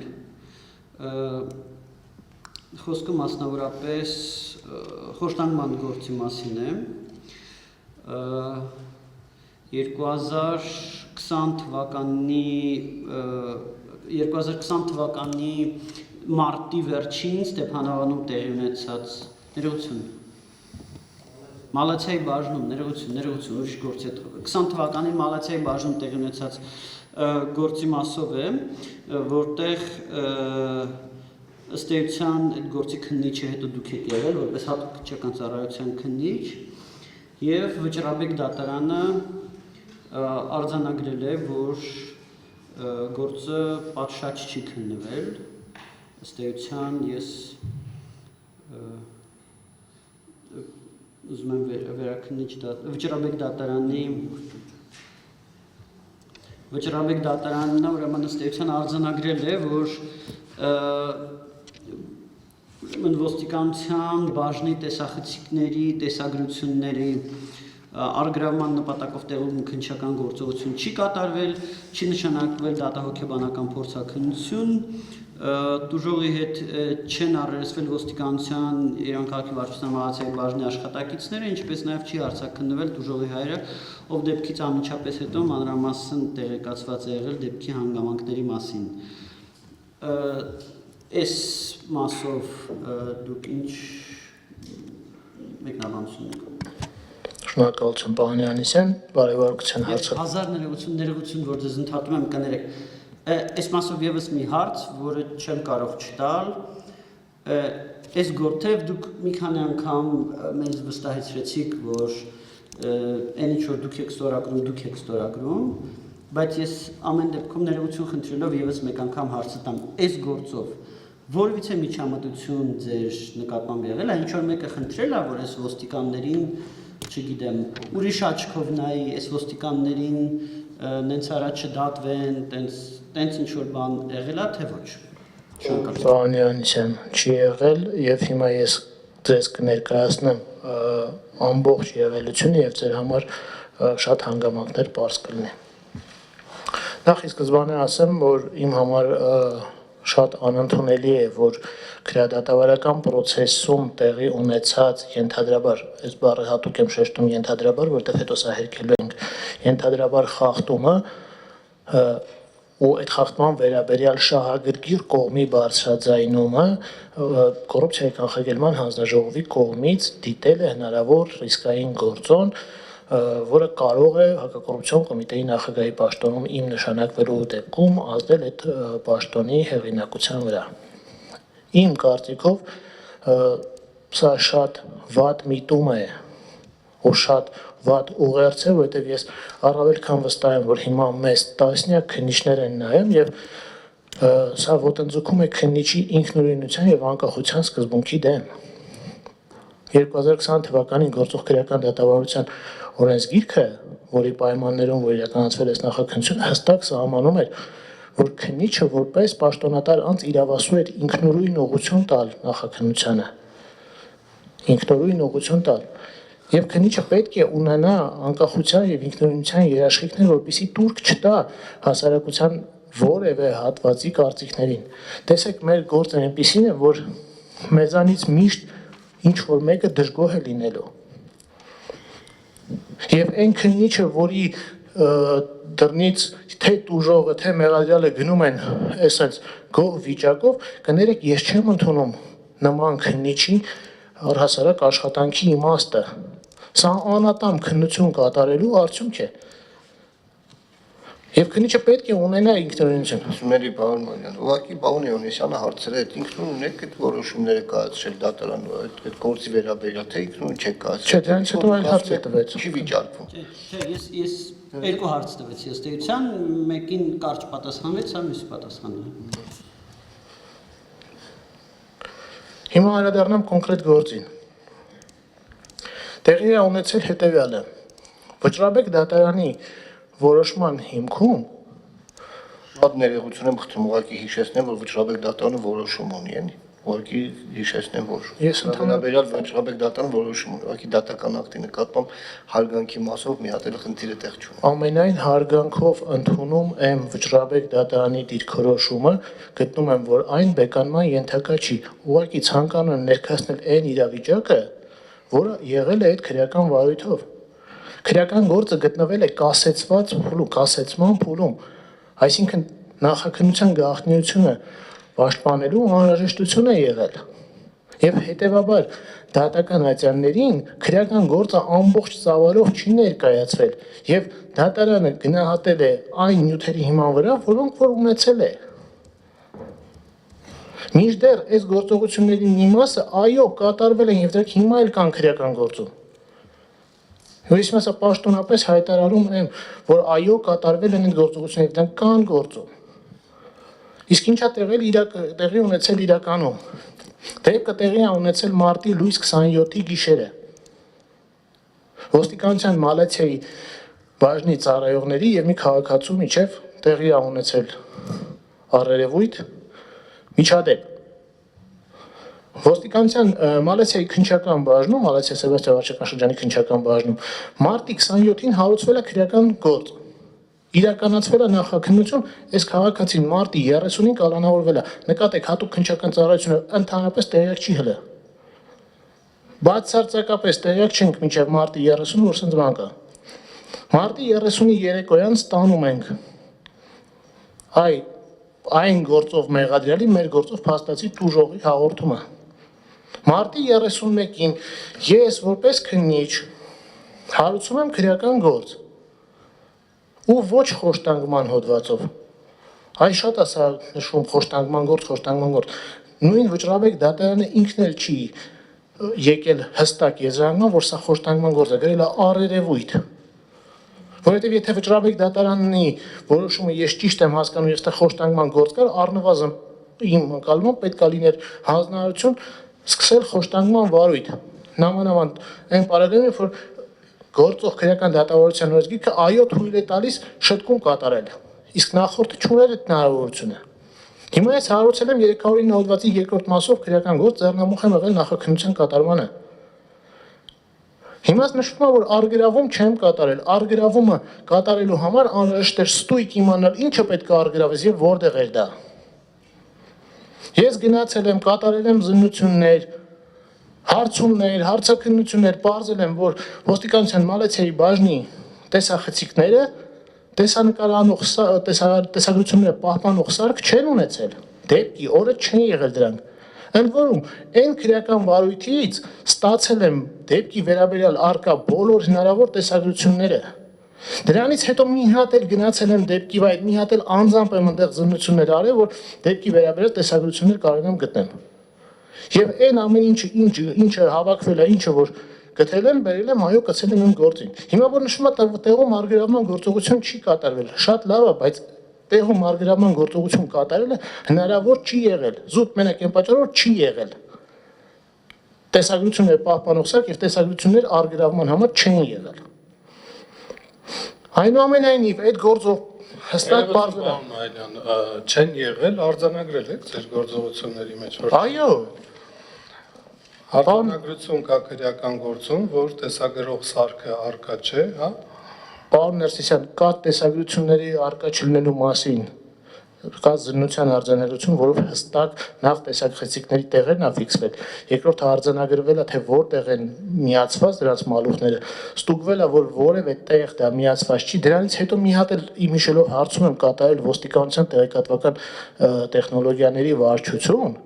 խոսքը մասնավորապես խոշտանգման գործի մասին է, 2020 թվականի մարտի վերջին Ստեփանավանում տեղի ունեցած ներողություն Մալացիայի բաժնում, ներողություն, ուրիշ գործի հետ 20 թվականի Մալացիայի բաժնում տեղի ունեցած գործի մասով է, որտեղ ըստ էության այդ գործի քննիչը հետո դուք եք եղել, որպես հատուկ քննչական ծառայության քննիչ, եւ Վճռաբեկ դատարանը արձանագրել է, որ գործը պատշաճ չի քննվել, ըստ էության ես ուզում եմ վերաքննիչ Վճռաբեկ դատարանն ուրեմն ըստ էության արձանագրել է, որ ոստիկանության բաժնի տեսախցիկների, տեսագրությունների առգրավման նպատակով տեղում քննչական գործողություն չի կատարվել, չի նշանակվել դատահոգեբանական փորձաքննություն, տուժողի հետ չեն առերեսվել ոստիկանության Երևան քաղաքի վարչության Մալացիայի բաժնի աշխատակիցները, ինչպես նաև չի արձակքննվել տուժողի հայրը, ով դեպքից անմիջապես հետո մանրամասն տեղեկացված է եղել դեպքի հանգամանքների մասին։ Այս մասով դուք ինչ մեկնաբանություն եք։ Շնորհակալություն պարոն Յանիսյան, բարեվարկության հարցը։ Հազար ներողություն, որ ձեզ ընդհատում եմ կներեք։ Այս մասով եւս մի հարց, որը չեմ կարող չտալ։ Այս գործով դուք մի քանի անգամ մեզ վստահեցրեցիք, որ այն ինչ որ դուք եք ստորագրում, բայց ես ամեն դեպքում ներողություն խնդրելով եւս մեկ անգամ հարցը տամ։ Այս գործով որևիցե միջամտություն ձեր նկատմամբ եղել է, ինչ որ մեկը խնդրել է, որ այս ոստիկաններին, չգիտեմ, ուրիշ աչքով նայի, այս ոստիկաններին նենց առաջ չդատվեն, տենց ինչ որ բան եղել է, թե ոչ։ Պարոն Յանիսյան, չի եղել եւ հիմա ես ձեզ կներկայացնեմ ամբողջ եղելությունը եւ ձեր համար շատ հանգամանքներ պարզ կլինի։ Նախ ի սկզբանե ասեմ, որ իմ համար շատ անընդունելի է, որ քրեադատավարական process-ում տեղի ունեցած ենթադրաբար, այս բառը հատուկ եմ շեշտում ենթադրաբար, որտեղ հետո սա հերքելու ենք, ենթադրաբար խախտումը ու այդ խախտման վերաբերյալ շահագրգիռ կողմի բարձրաձայնումը կոռուպցիայի կանխարգելման հանձնաժողովի կողմից դիտել է հնարավոր ռիսկային գործոն, որը կարող է հակակոռուպցիոն կոմիտեի նախագահի պաշտոնում իմ նշանակվելու դեպքում ազդել այդ պաշտոնի հեղինակության վրա։ Իմ կարծիքով սա շատ վատ միտում է ու շատ վատ ուղերձ է, որովհետև ես առավել քան վստահ եմ, որ հիմա մեզ տասնյակ քննիչներ են նայում եւ սա ոտնձգում է քննիչի ինքնուրույնության եւ անկախության սկզբունքի դեմ։ 2020 թվականին գործող քրեական դատավարության օրենսգիրքը, որի պայմաններում որ իրականացվել է նախաքննությունը, հստակ սահմանում էր, որ քննիչը որպես պաշտոնատար անձ իրավասու էր ինքնուրույն ուղղություն տալ նախաքննությանը։ Ինքնուրույն ուղղություն տալ։ Եվ քննիչը պետք է ունենա անկախության եւ ինքնուրույնության երաշխիքներ, որպեսզի տուրք չտա հասարակության որևէ հատվածի կարծիքներին։ Տեսեք, մեր գործը այնպիսին է, որ մեզանից միշտ ինչ որ մեկը դժգոհ է լինելու։ Եվ այն քննիչը, որի դռնից թե տուժողը, թե մեղադրյալը գնում են այսպես գող վիճակով, կներեք, ես չեմ ընդունում նման քննիչի առհասարակ աշխատանքի իմաստը։ Սա անատամ քննություն կատարելու արդյունք է։ Եվ քննիչը պետք է ունենա ինքնուրույնություն։ Ուսումների պարոն Մանյան, ուղղակի պարոն Յոնիսյանը հարցրել է, ինքնուրույն եք այդ որոշումները կայացրել դատարանում, այդ գործի վերաբերյալ, թե ինքնուրույն չեք կայացրել։ Չէ, դրանից հետո այլ հարց է տվեց։ Չի վիճարկվում։ Չէ, ես երկու հարց տվեցի ըստ էության, մեկին կարճ պատասխանվեց, սա մյուսի պատասխանն է։ Հիմա անդրադառնամ կոնկրետ գործին։ Տեղի է ունեցել հետևյալը. Վճռաբեկ դատարանի որոշման հիմքում Շատ ներողություն եմ խնդրում ուղղակի հիշեցնեմ, որ Վճռաբեկ դատարանը որոշում ունի, էլի։ ուղղակի հիշեցնեմ, որ Ես ընդհանրաբերյալ վճռաբեկ դատարան որոշում ունի, ուղղակի դատական ակտի նկատմամբ հարգանքի մասով մի հատ էլ խնդիրը տեղ չունի։ Ամենայն հարգանքով ընդունում եմ Վճռաբեկ դատարանի դիրքորոշումը, գտնում եմ, որ այն բեկանման ենթակա չի։ Ուղղակի ցանկանում եմ ներկայացնել այն իրավիճակը, որը եղել է այդ քրեական վարույթով։ Քրեական գործը գտնվել է կասեցված փուլում, կասեցման փուլում, այսինքն նախաքննության գաղտնիությունը պաշտպանելու անհրաժեշտություն է եղել։ Եվ հետևաբար դատական ատյաններին քրեական գործը ամբողջ ծավալով չի ներկայացվել եւ դատարանը գնահատել է այն նյութերի հիման վրա, որոնք որ ունեցել է։ Մինչդեռ այս գործողությունների մի մասը այո կատարվել են եւ դրանք հիմա էլ կան քրեական գործում։ Ես մասը պաշտոնապես հայտարարում եմ, որ այո կատարվել են այդ գործողությունները, դրանք կան գործում։ Իսկ ինչա տեղի ունեցել իրականում։ Դեպքը տեղի է ունեցել մարտի լույս 27-ի գիշերը։ Ոստիկանության Մալացիայի բաժնի ծառայողների եւ մի քաղաքացու միջև տեղի է ունեցել առերևույթ միջադեպ։ Ոստիկանության Մալացիայի քննչական բաժնում, Մալացիա Սեբաստիան վարչական շրջանի քննչական բաժնում մարտի 27-ին հարուցվել է քրեական գործ։ Իրականացվել է նախաքննություն, այս քաղաքացին մարտի 30-ին կալանավորվել է։ Նկատեք, հատուկ քննչական ծառայությունը ընդհանրապես տեղյակ չի հլը։ Բացարձակապես տեղյակ չենք մինչև մարտի 30-ը, որ սենց բան կա։ Մարտի 30-ի երեկոյան ստանում ենք այն գործով մեղադրյալի մեր գործով փաստացի տուժողի հաղորդումը։ Մարտի 31-ին ես որպես քննիչ հարուցում եմ քրեական գործ ու ոչ խոշտանգման հոդվածով։ Այ շատ է սա նշում խոշտանգման գործ։ Նույն Վճռաբեկ դատարանը ինքն էլ չի եկել հստակ եզրահանգման, որ սա խոշտանգման գործ է, գրել է առերևույթ։ Որովհետև եթե Վճռաբեկ դատարանի որոշումը ես ճիշտ եմ հասկանում, եւ այստեղ խոշտանգման գործ կար, առնվազն իմ ընկալմամբ պետք է լիներ հանձնարարություն սկսել խոշտանգման վարույթ։ Նամանավանդ այն պարագայում, որ գործող քրեական դատավարության օրենսգիրքը այո թույլ է տալիս շտկում կատարել։ Իսկ նախորդը չուներ այդ հնարավորությունը։ Հիմա ես հարուցել եմ 309 հոդվածի երկրորդ մասով քրեական գործ ձեռնամուխ եմ եղել նախաքննության կատարմանը։ Հիմա նշվում է, որ արգրավում չեմ կատարել։ Արգրավումը կատարելու համար անհրաժեշտ է ստույգ իմանալ ինչը պետք է արգրավես եւ որտեղ էր դա։ Ես գնացել եմ, կատարել եմ զննություններ, հարցումներ, հարցաքննություններ, պարզել եմ, որ ոստիկանության Մալացիայի բաժնի տեսախցիկները տեսանկարանող տեսագրությունները պահպանող սարք չեն ունեցել։ Դեպքի օրը չեն եղել դրանք։ Ընդ որում, այն քրեական վարույթից ստացել եմ դեպքի վերաբերյալ արկա բոլոր հնարավոր տեսագրությունները։ Դրանից հետո մի հատ էլ գնացել եմ դեպքի վայր, մի հատ էլ անձամբ եմ այնտեղ զննություններ արել, որ դեպքի վերաբերյալ տեսագրություններ կարող եմ գտնեմ։ Եվ այն ամեն ինչը հավաքվել է, ինչը որ գտել եմ, բերել եմ, այո, կցել եմ իմ գործին։ Հիմա որ նշվում է տեղում արգրավման գործողություն չի կատարվել, շատ լավ է, բայց տեղում արգրավման գործողություն կատարելը հնարավոր չի եղել։ Զուտ մենակ այն պատճառով չի եղել։ Տեսագրություններ պահպանող սարք եւ տեսագրություններ արգրավման համար չեն եղել։ Այնուամենայնիվ այդ գործով հստակ բարձր է։ Չեն եղել, արձանագրել եք ձեր գործողությունների մեջ, որ Այո, արձանագրություն կա քրեական գործում, որ տեսագրող սարքը արկա չէ, հա։ Պարոն Ներսիսյան, կա տեսագրությունների արկա չլինելու մասին, կա զննության արձանագրություն, որով հստակ նախ տեսախցիկների տեղերն է ֆիքսվել, երկրորդը արձանագրվել է, թե որտեղ են միացված դրանց մալուխները, ստուգվել է, որ որևէ տեղ դա միացված չի, դրանից հետո մի հատ էլ իմ հիշելով հարցում եմ կատարել ոստիկանության տեղեկատվական տեխնոլոգիաների վարչություն,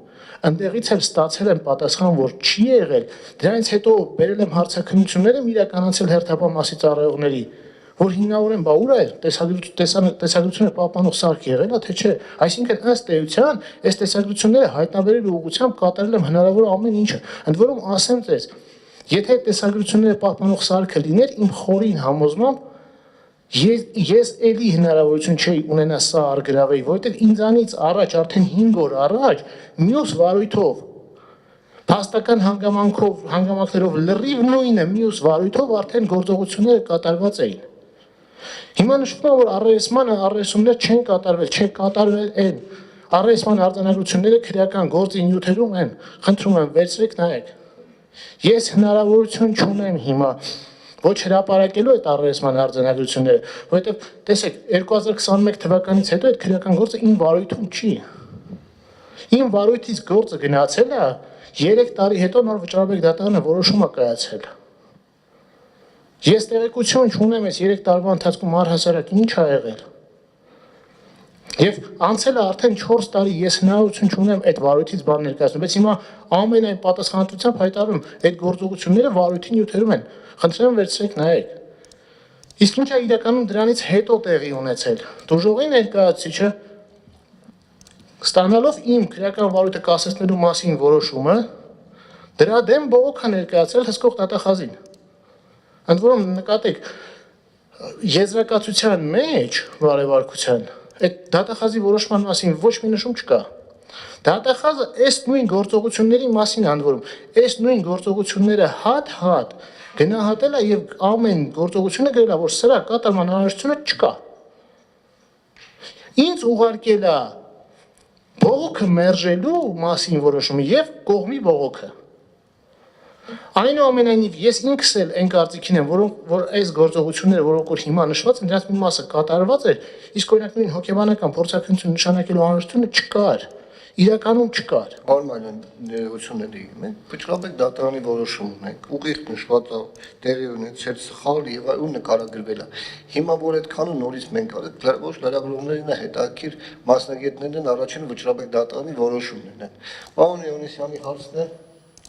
ընդեղից էլ ստացել եմ պատասխան, որ չի եղել, դրանից հետո բերել եմ հարցաքննություններ եմ իրականացել հերթապահ ծառայողների, որ հիմնավորեն բա ուր է տեսագրությունները պահպանող սարք եղել է, թե չէ։ Այսինքն ըստ էության այս տեսագրությունները հայտնաբերելու ուղղությամբ կատարել եմ հնարավոր ամեն ինչը։ Ընդ որում ասեմ ձեզ, եթե այդ տեսագրությունները պահպանող սարքը լիներ, իմ խորին համոզմամբ ես էլի հնարավորություն չէի ունենա սա արգրավեի, որովհետև ինձանից առաջ արդեն 5 օր առաջ մյուս վարույթով փաստական հանգամանքներով լրիվ նույնը մյուս վարույթով արդեն գործողությունները կատարված էին։ Հիմա նշվում է, որ առերեսումներ չեն կատարվել, չեն կատարվել այն առերեսման արձանագրությունները քրեական գործի նյութերում են, խնդրում եմ վերցրեք նայեք։ Ես հնարավորություն չունեմ հիմա ոչ հրապարակելու այդ առերեսման արձանագրությունները, որովհետև տեսեք 2021 թվականից հետո այդ քրեական գործը իմ վարույթում չի։ Իմ վարույթից գործը գնացել է 3 տարի հետո նոր վճռաբեկ դատարանը որոշում է կայացել։ Ես տեղեկություն չունեմ այս 3 տարվա ընթացքում առհասարակ ինչ ա եղել։ Եվ անցել է արդեն 4 տարի, ես հնարավորություն չունեմ այդ վարույթից բան ներկայացնել, բայց հիմա ամենայն պատասխանատվությամբ հայտարարում այդ գործողությունները վարույթի նյութերում են։ Խնդրեմ վերցրեք նայեք։ Իսկ ինչ է իրականում դրանից հետո տեղի ունեցել։ Դժողի ներկայացուցիչը ստանալով իմ քրեական վարույթը կասեցնելու մասին որոշումը, դրա դեմ բողոք է ներկայացրել հսկող դատախազին։ Ընդ որում նկատեք, եզրակացության մեջ բարևարկության այդ դատախազի որոշման մասին ոչ մի նշում չկա։ Դատախազը այս նույն գործողությունների մասին ընդ որում, այս նույն գործողությունները հատ-հատ գնահատել է եւ ամեն գործողությունը գրել է, որ սրա կատարման անհրաժեշտությունը չկա։ Ինձ ուղարկել է բողոքը մերժելու մասին որոշումը եւ կողմի բողոքը։ Այնուամենայնիվ ես ինքս էլ այն կարծիքին եմ, որ այս գործողությունները, որոնք որ հիմա նշված են, դրանց մի մասը կատարված էր, իսկ օրինակ նույն հոգեբանական փորձակնություն նշանակելու անհրաժեշտությունը չկար, իրականում չկար։ Բարմալյան ներողությունների մենք վճռաբեկ դատարանի որոշում ունենք, ուղիղ նշված է, տեղի ունեցել սխալ եւ այլն նկարագրվել է։ Հիմա որ այդքանը նորից մենք ոչ լրագրողներին է հետաքրքիր մասնագետներն են առաջին վճռաբեկ դատարանի որոշումն են։ Պարոն Հովհաննիսյանի հարցն է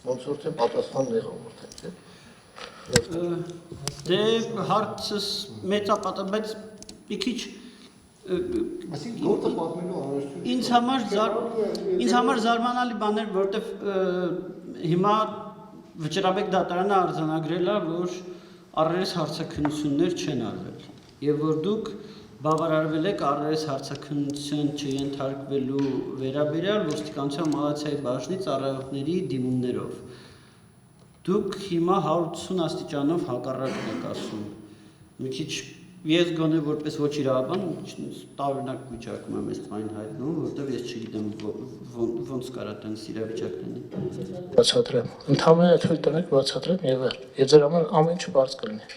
ոնց որ թե պատասխան եղողորդ է։ Դե հարցս մեծապատ, բայց մի քիչ Այսինքն գործը պատմելու անհրաժեշտություն ինձ համար զարմանալի բան էր, որովհետև հիմա վճռաբեկ դատարանը արձանագրել է, որ առերես հարցաքննություններ չեն արվել եւ որ դուք բավարարվել եք առերես հարցաքննության չենթարկվելու վերաբերյալ ոստիկանության մահացիայի բաժնի ծառայողների դիմումներով։ Դուք հիմա 180 աստիճանով հակառակն եք ասում։ Մի քիչ ես գոնե որպես ոչ իրավաբան տարօրինակ վիճակում եմ այս բանին հայտնում, որովհետև ես չգիտեմ ոնց կարա տենց իրավիճակ լինի։ Բացատրեմ։ Ընդհանրապես թույլ տվեք բացատրեմ եւ վերջ։ Եվ ձեր համար ամեն ինչ բարձ կլինի։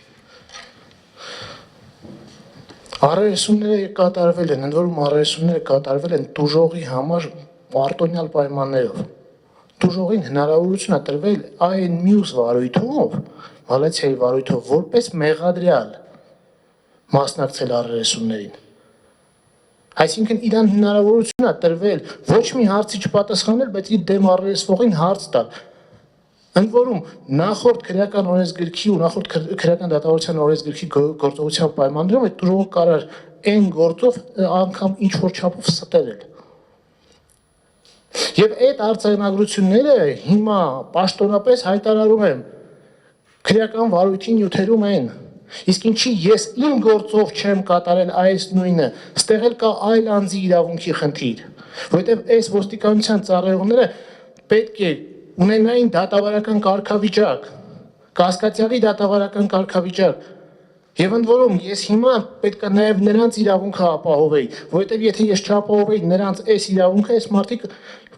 Առերեսումները կատարվել են, ընդ որում առերեսումները կատարվել են տուժողի համար արտոնյալ պայմաններով։ Տուժողին հնարավորություն է տրվել այն մյուս վարույթով, մալացիայի վարույթով, որպես մեղադրյալ մասնակցել առերեսումներին։ Այսինքն իրան հնարավորություն է տրվել ոչ մի հարցի չպատասխանել, բայց իր դեմ առերեսվողին հարց տալ։ Ընդ որում նախորդ քրեական օրենսգրքի ու նախորդ քրեական դատավարության օրենսգրքի գործողության պայմաններում այդ տուժողը կարար այն գործով անգամ ինչ որ չափով ստերել։ Եվ այդ արձանագրությունները հիմա պաշտոնապես հայտարարում եմ քրեական վարույթի նյութերում են։ Իսկ ինչի ես իմ գործով չեմ կատարել այս նույնը, ստեղ էլ կա այլ անձի իրավունքի խնդիր, որովհետև այս ոստիկանության ծառայողները պետք է ունենային դատավարական կարգավիճակ, կասկածյալի դատավարական կարգավիճակ, եւ ընդ որում ես հիմա պետք է նաեւ նրանց իրավունքը ապահովեի, որովհետեւ եթե ես չապահովեի նրանց այս իրավունքը, այս մարդիկ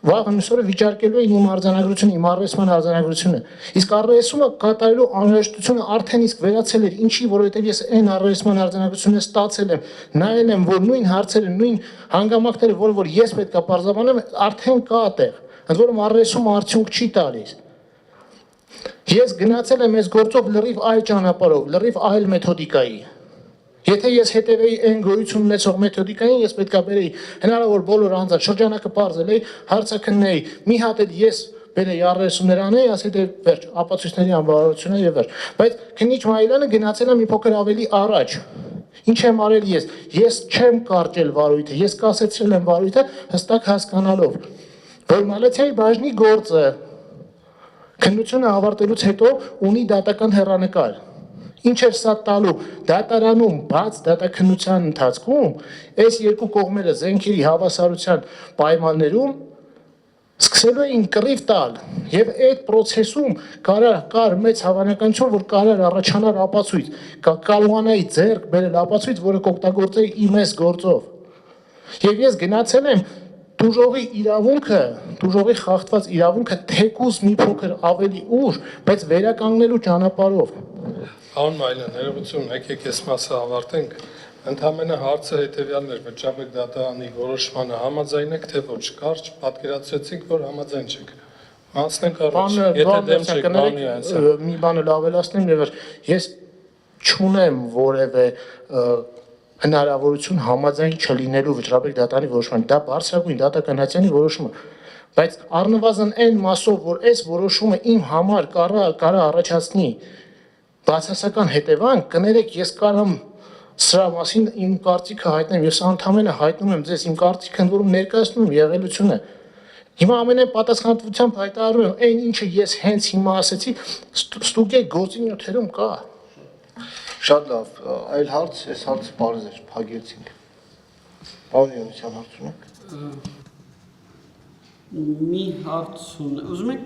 վաղը մյուսօրը վիճարկելու էին իմ արձանագրությունը, իմ առերեսման արձանագրությունը, իսկ առերեսումը կատարելու անհրաժեշտությունը արդեն իսկ վերացել էր, ինչի, որովհետեւ ես այն առերեսման արձանագրությունը ստացել եմ, նայել եմ, որ նույն հարցերը, նույն հանգամանքները, որ ես պետք է պարզաբանեմ, արդեն կա այդտեղ։ Ընդ որում առերեսումը արդյունք չի տալիս։ Ես գնացել եմ այս գործով լրիվ այլ ճանապարհով, լրիվ այլ մեթոդիկայի։ Եթե ես հետևեի այն գոյություն ունեցող մեթոդիկային, ես պետք է բերեի հնարավոր բոլոր անձանց շրջանակը բարձել էի, հարցաքննեի, մի հատ էլ ես բերեի առերեսումներ անեի, ասեի դե վերջ, ապացույցների անբավարարությունը եւ վերջ։ Բայց քննիչ Մայլյանը գնացել է մի փոքր ավելի առաջ։ Ինչ եմ արել ես։ Ես չեմ կարճել վարույթը, ես կասեցրել եմ վարույթը հստակ հասկանալով, որ մալացիայի բաժնի գործը քննությունը ավարտելուց հետո ունի դատական հեռանկար։ Ինչ էր սա տալու դատարանում բաց դատաքննության ընթացքում այս երկու կողմերը զենքերի հավասարության պայմաններում սկսելու էին կռիվ տալ եւ այդ process-ում կար մեծ հավանականություն որ կարար առաջանալ ապացույց կարողանայի ձեռք բերել ապացույց որը կօգտագործեի իմ այս գործով եւ ես գնացել եմ Տուժողի խախտված իրավունքը թեկուզ մի փոքր ավելի ուշ, բայց վերականգնելու ճանապարհով։ Պարոն Մայլյան, ներողություն, եկեք այս մասը ավարտենք։ Ընդհանրապես հարցը հետևյալն էր, վճռաբեկ դատարանի որոշմանը համաձայն եք, թե ոչ, կարճ պատկերացրեցիք, որ համաձայն չեք։ Անցնենք առաջ, եթե դեմ չեք, բանի անցա։ Մի բան էլ ավելացնեմ, ես չունեմ որևէ հնարավորություն համաձայն չլինելու վճռաբեկ դատարանի որոշման։ Դա բարձրագույն դատականացիանի որոշումը։ Բայց առնվազն այն մասով, որ այս որոշումը իմ համար կարա առաջացնի բացասական հետևանք, կներեք, ես կարամ սրա մասին իմ կարծիքը հայտնեմ, ես ընդհանրապես հայտնում եմ ձեզ իմ կարծիքը, որում ներկայացնում եմ եղելությունը։ Հիմա ամենայն պատասխանատվությամբ հայտարարում եմ, այն ինչը ես հենց հիմա ասեցի, ստուգեք գործի նյութերում կա։ Շատ լավ, այլ հարց, այս հարցը պարզ էր, փակեցինք։ Պարոն Յունիսյան, հարց ունեք։ Մի հարց ունեմ, ուզում եք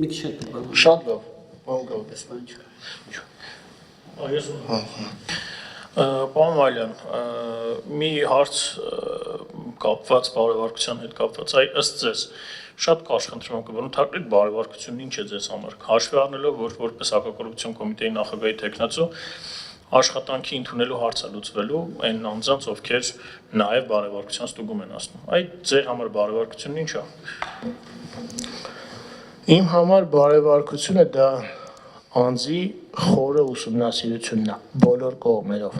մի քիչ հետ բան։ Շատ լավ, պարոն Գավդես։ Ես Պարոն Մայլյան, մի հարց կապված բարեվարկության հետ կապված, ըստ ձեզ շատ կարճ խնդրում եմ կբռնում թարգեք բարեվարկությունն ինչ է ձեզ համար, հաշվի առնելով, որ որպես հակակոռուպցիոն կոմիտեի նախագահի թեկնածու աշխատանքի ընդունելու հարցը լուծվելու այն անձանց, ովքեր նաև բարեվարկության ստուգում են ասնում, այդ ձեր համար բարեվարկությունն ինչ է։ Իմ համար բարեվարկությունը դա անձի խորը ուսումնասիրությունն է բոլոր կողմերով։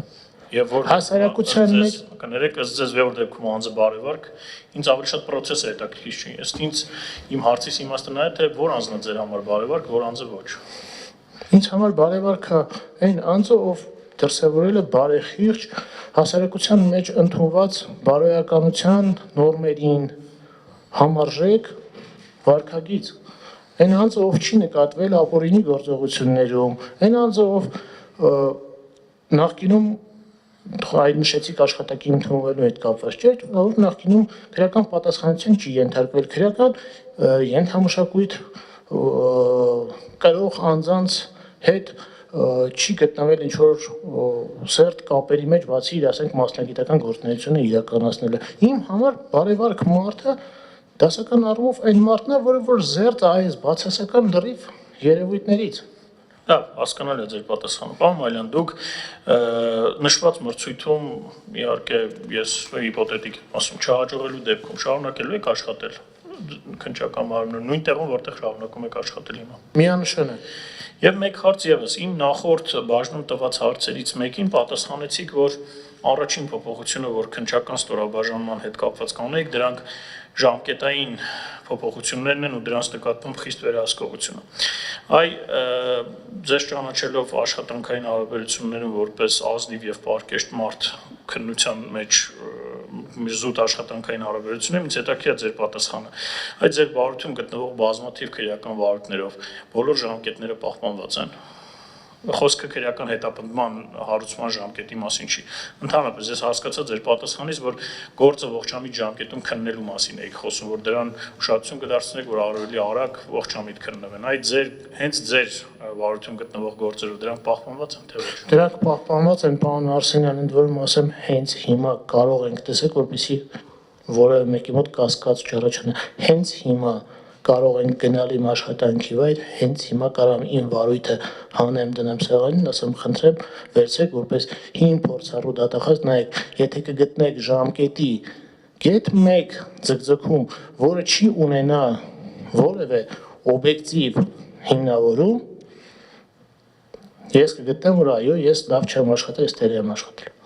Եվ որ հասարակության մեջ կներեք, ըստ ձեզ ով դեպքում անձը բարեվարկ, ինձ ավելի շատ process-ը հետաքրքիր չի։ Ըստ ինձ իմ հարցից իմաստը նա է, թե որ անձն է ձեր համար բարեվարկ, որ անձը ոչ։ Ինձ համար բարեվարկը այն անձը, ով դրսևորել է բարեխիղճ հասարակության մեջ ընդունված բարոյականության նորմերին համարժեք վարքագիծ։ Այն անձը, ով չի նկատվել ապօրինի գործողություններում, այն անձը, ով նախկինում այն նշեցիք աշխատակի ընդունվելու հետ կապված չէ, որ նախկինում քրեական պատասխանատվության չի ենթարկվել, քրեական ենթամշակույթ կրող անձանց հետ չի գտնվել ինչ որ սերտ կապերի մեջ, բացի իր ասենք մասնագիտական գործունեությունը իրականացնելը։ Իմ համար բարեվարք մարդը դասական առումով այն մարդն է, որը որ զերծ է այս բացասական լրիվ երևույթներից։ Լավ, հասկանալի է ձեր պատասխանը։ Պարոն Մայլյան, դուք նշված մրցույթում իհարկե ես հիպոթետիկ ասում չհաջողելու դեպքում շարունակելու եք աշխատել քննչական մարմնում նույն տեղում, որտեղ շարունակում եք աշխատել հիմա։ Միանշանակ։ Եվ մեկ հարց եւս, իմ նախորդ բաժնում տված հարցերից մեկին պատասխանեցիք, որ առաջին փոփոխությունը, որ քննչական ստորաբաժանման հետ կապված կանոնիկ, դրանք ժամկետային փոփոխություններն են ու դրանց նկատմամբ խիստ վերահսկողություն։ Այ ձեզ ճանաչելով աշխատանքային հարաբերություններում որպես ազնիվ եւ պարկեշտ մարդ քննության մեջ զուտ աշխատանքային հարաբերություններում ինձ հետաքրքիր է ձեր պատասխանը։ Այդ ձեր բարույթում գտնվող բազմաթիվ քրեական վարույթներով բոլոր ժամկետները պահպանված են։ Խոսքը քրեական հետապնդման հարուցման ժամկետի մասին չի։ Ընդհանրապես ես հասկացա ձեր պատասխանից, որ գործը ողջամիտ ժամկետում քննելու մասին եք խոսում, որ դրան ուշադրություն կդարձնեք, որ ավելի արագ ողջամիտ քննվեն։ Այդ հենց ձեր վարույթում գտնվող գործերով դրանք պահպանված են, թե ոչ։ Դրանք պահպանված են, պարոն Արսենյան, ընդ որում ասեմ, հենց հիմա կարող ենք տեսեք, որպեսզի որևէ մեկի մոտ կասկած չառաջանա։ Հենց հիմա կարող ենք գնալ իմ աշխատանքի վայր, հենց հիմա կարամ իմ վարույթը հանեմ դնեմ սեղանին, ասեմ խնդրեմ վերցրեք որպես հին փորձառու դատախազ նայեք, եթե կգտնեք ժամկետի գետ 1 ձգձգում, որը չի ունենա որևէ օբյեկտիվ հիմնավորում, ես կգտնեմ, որ այո, ես լավ չեմ աշխատել, ես տերը եմ աշխատել։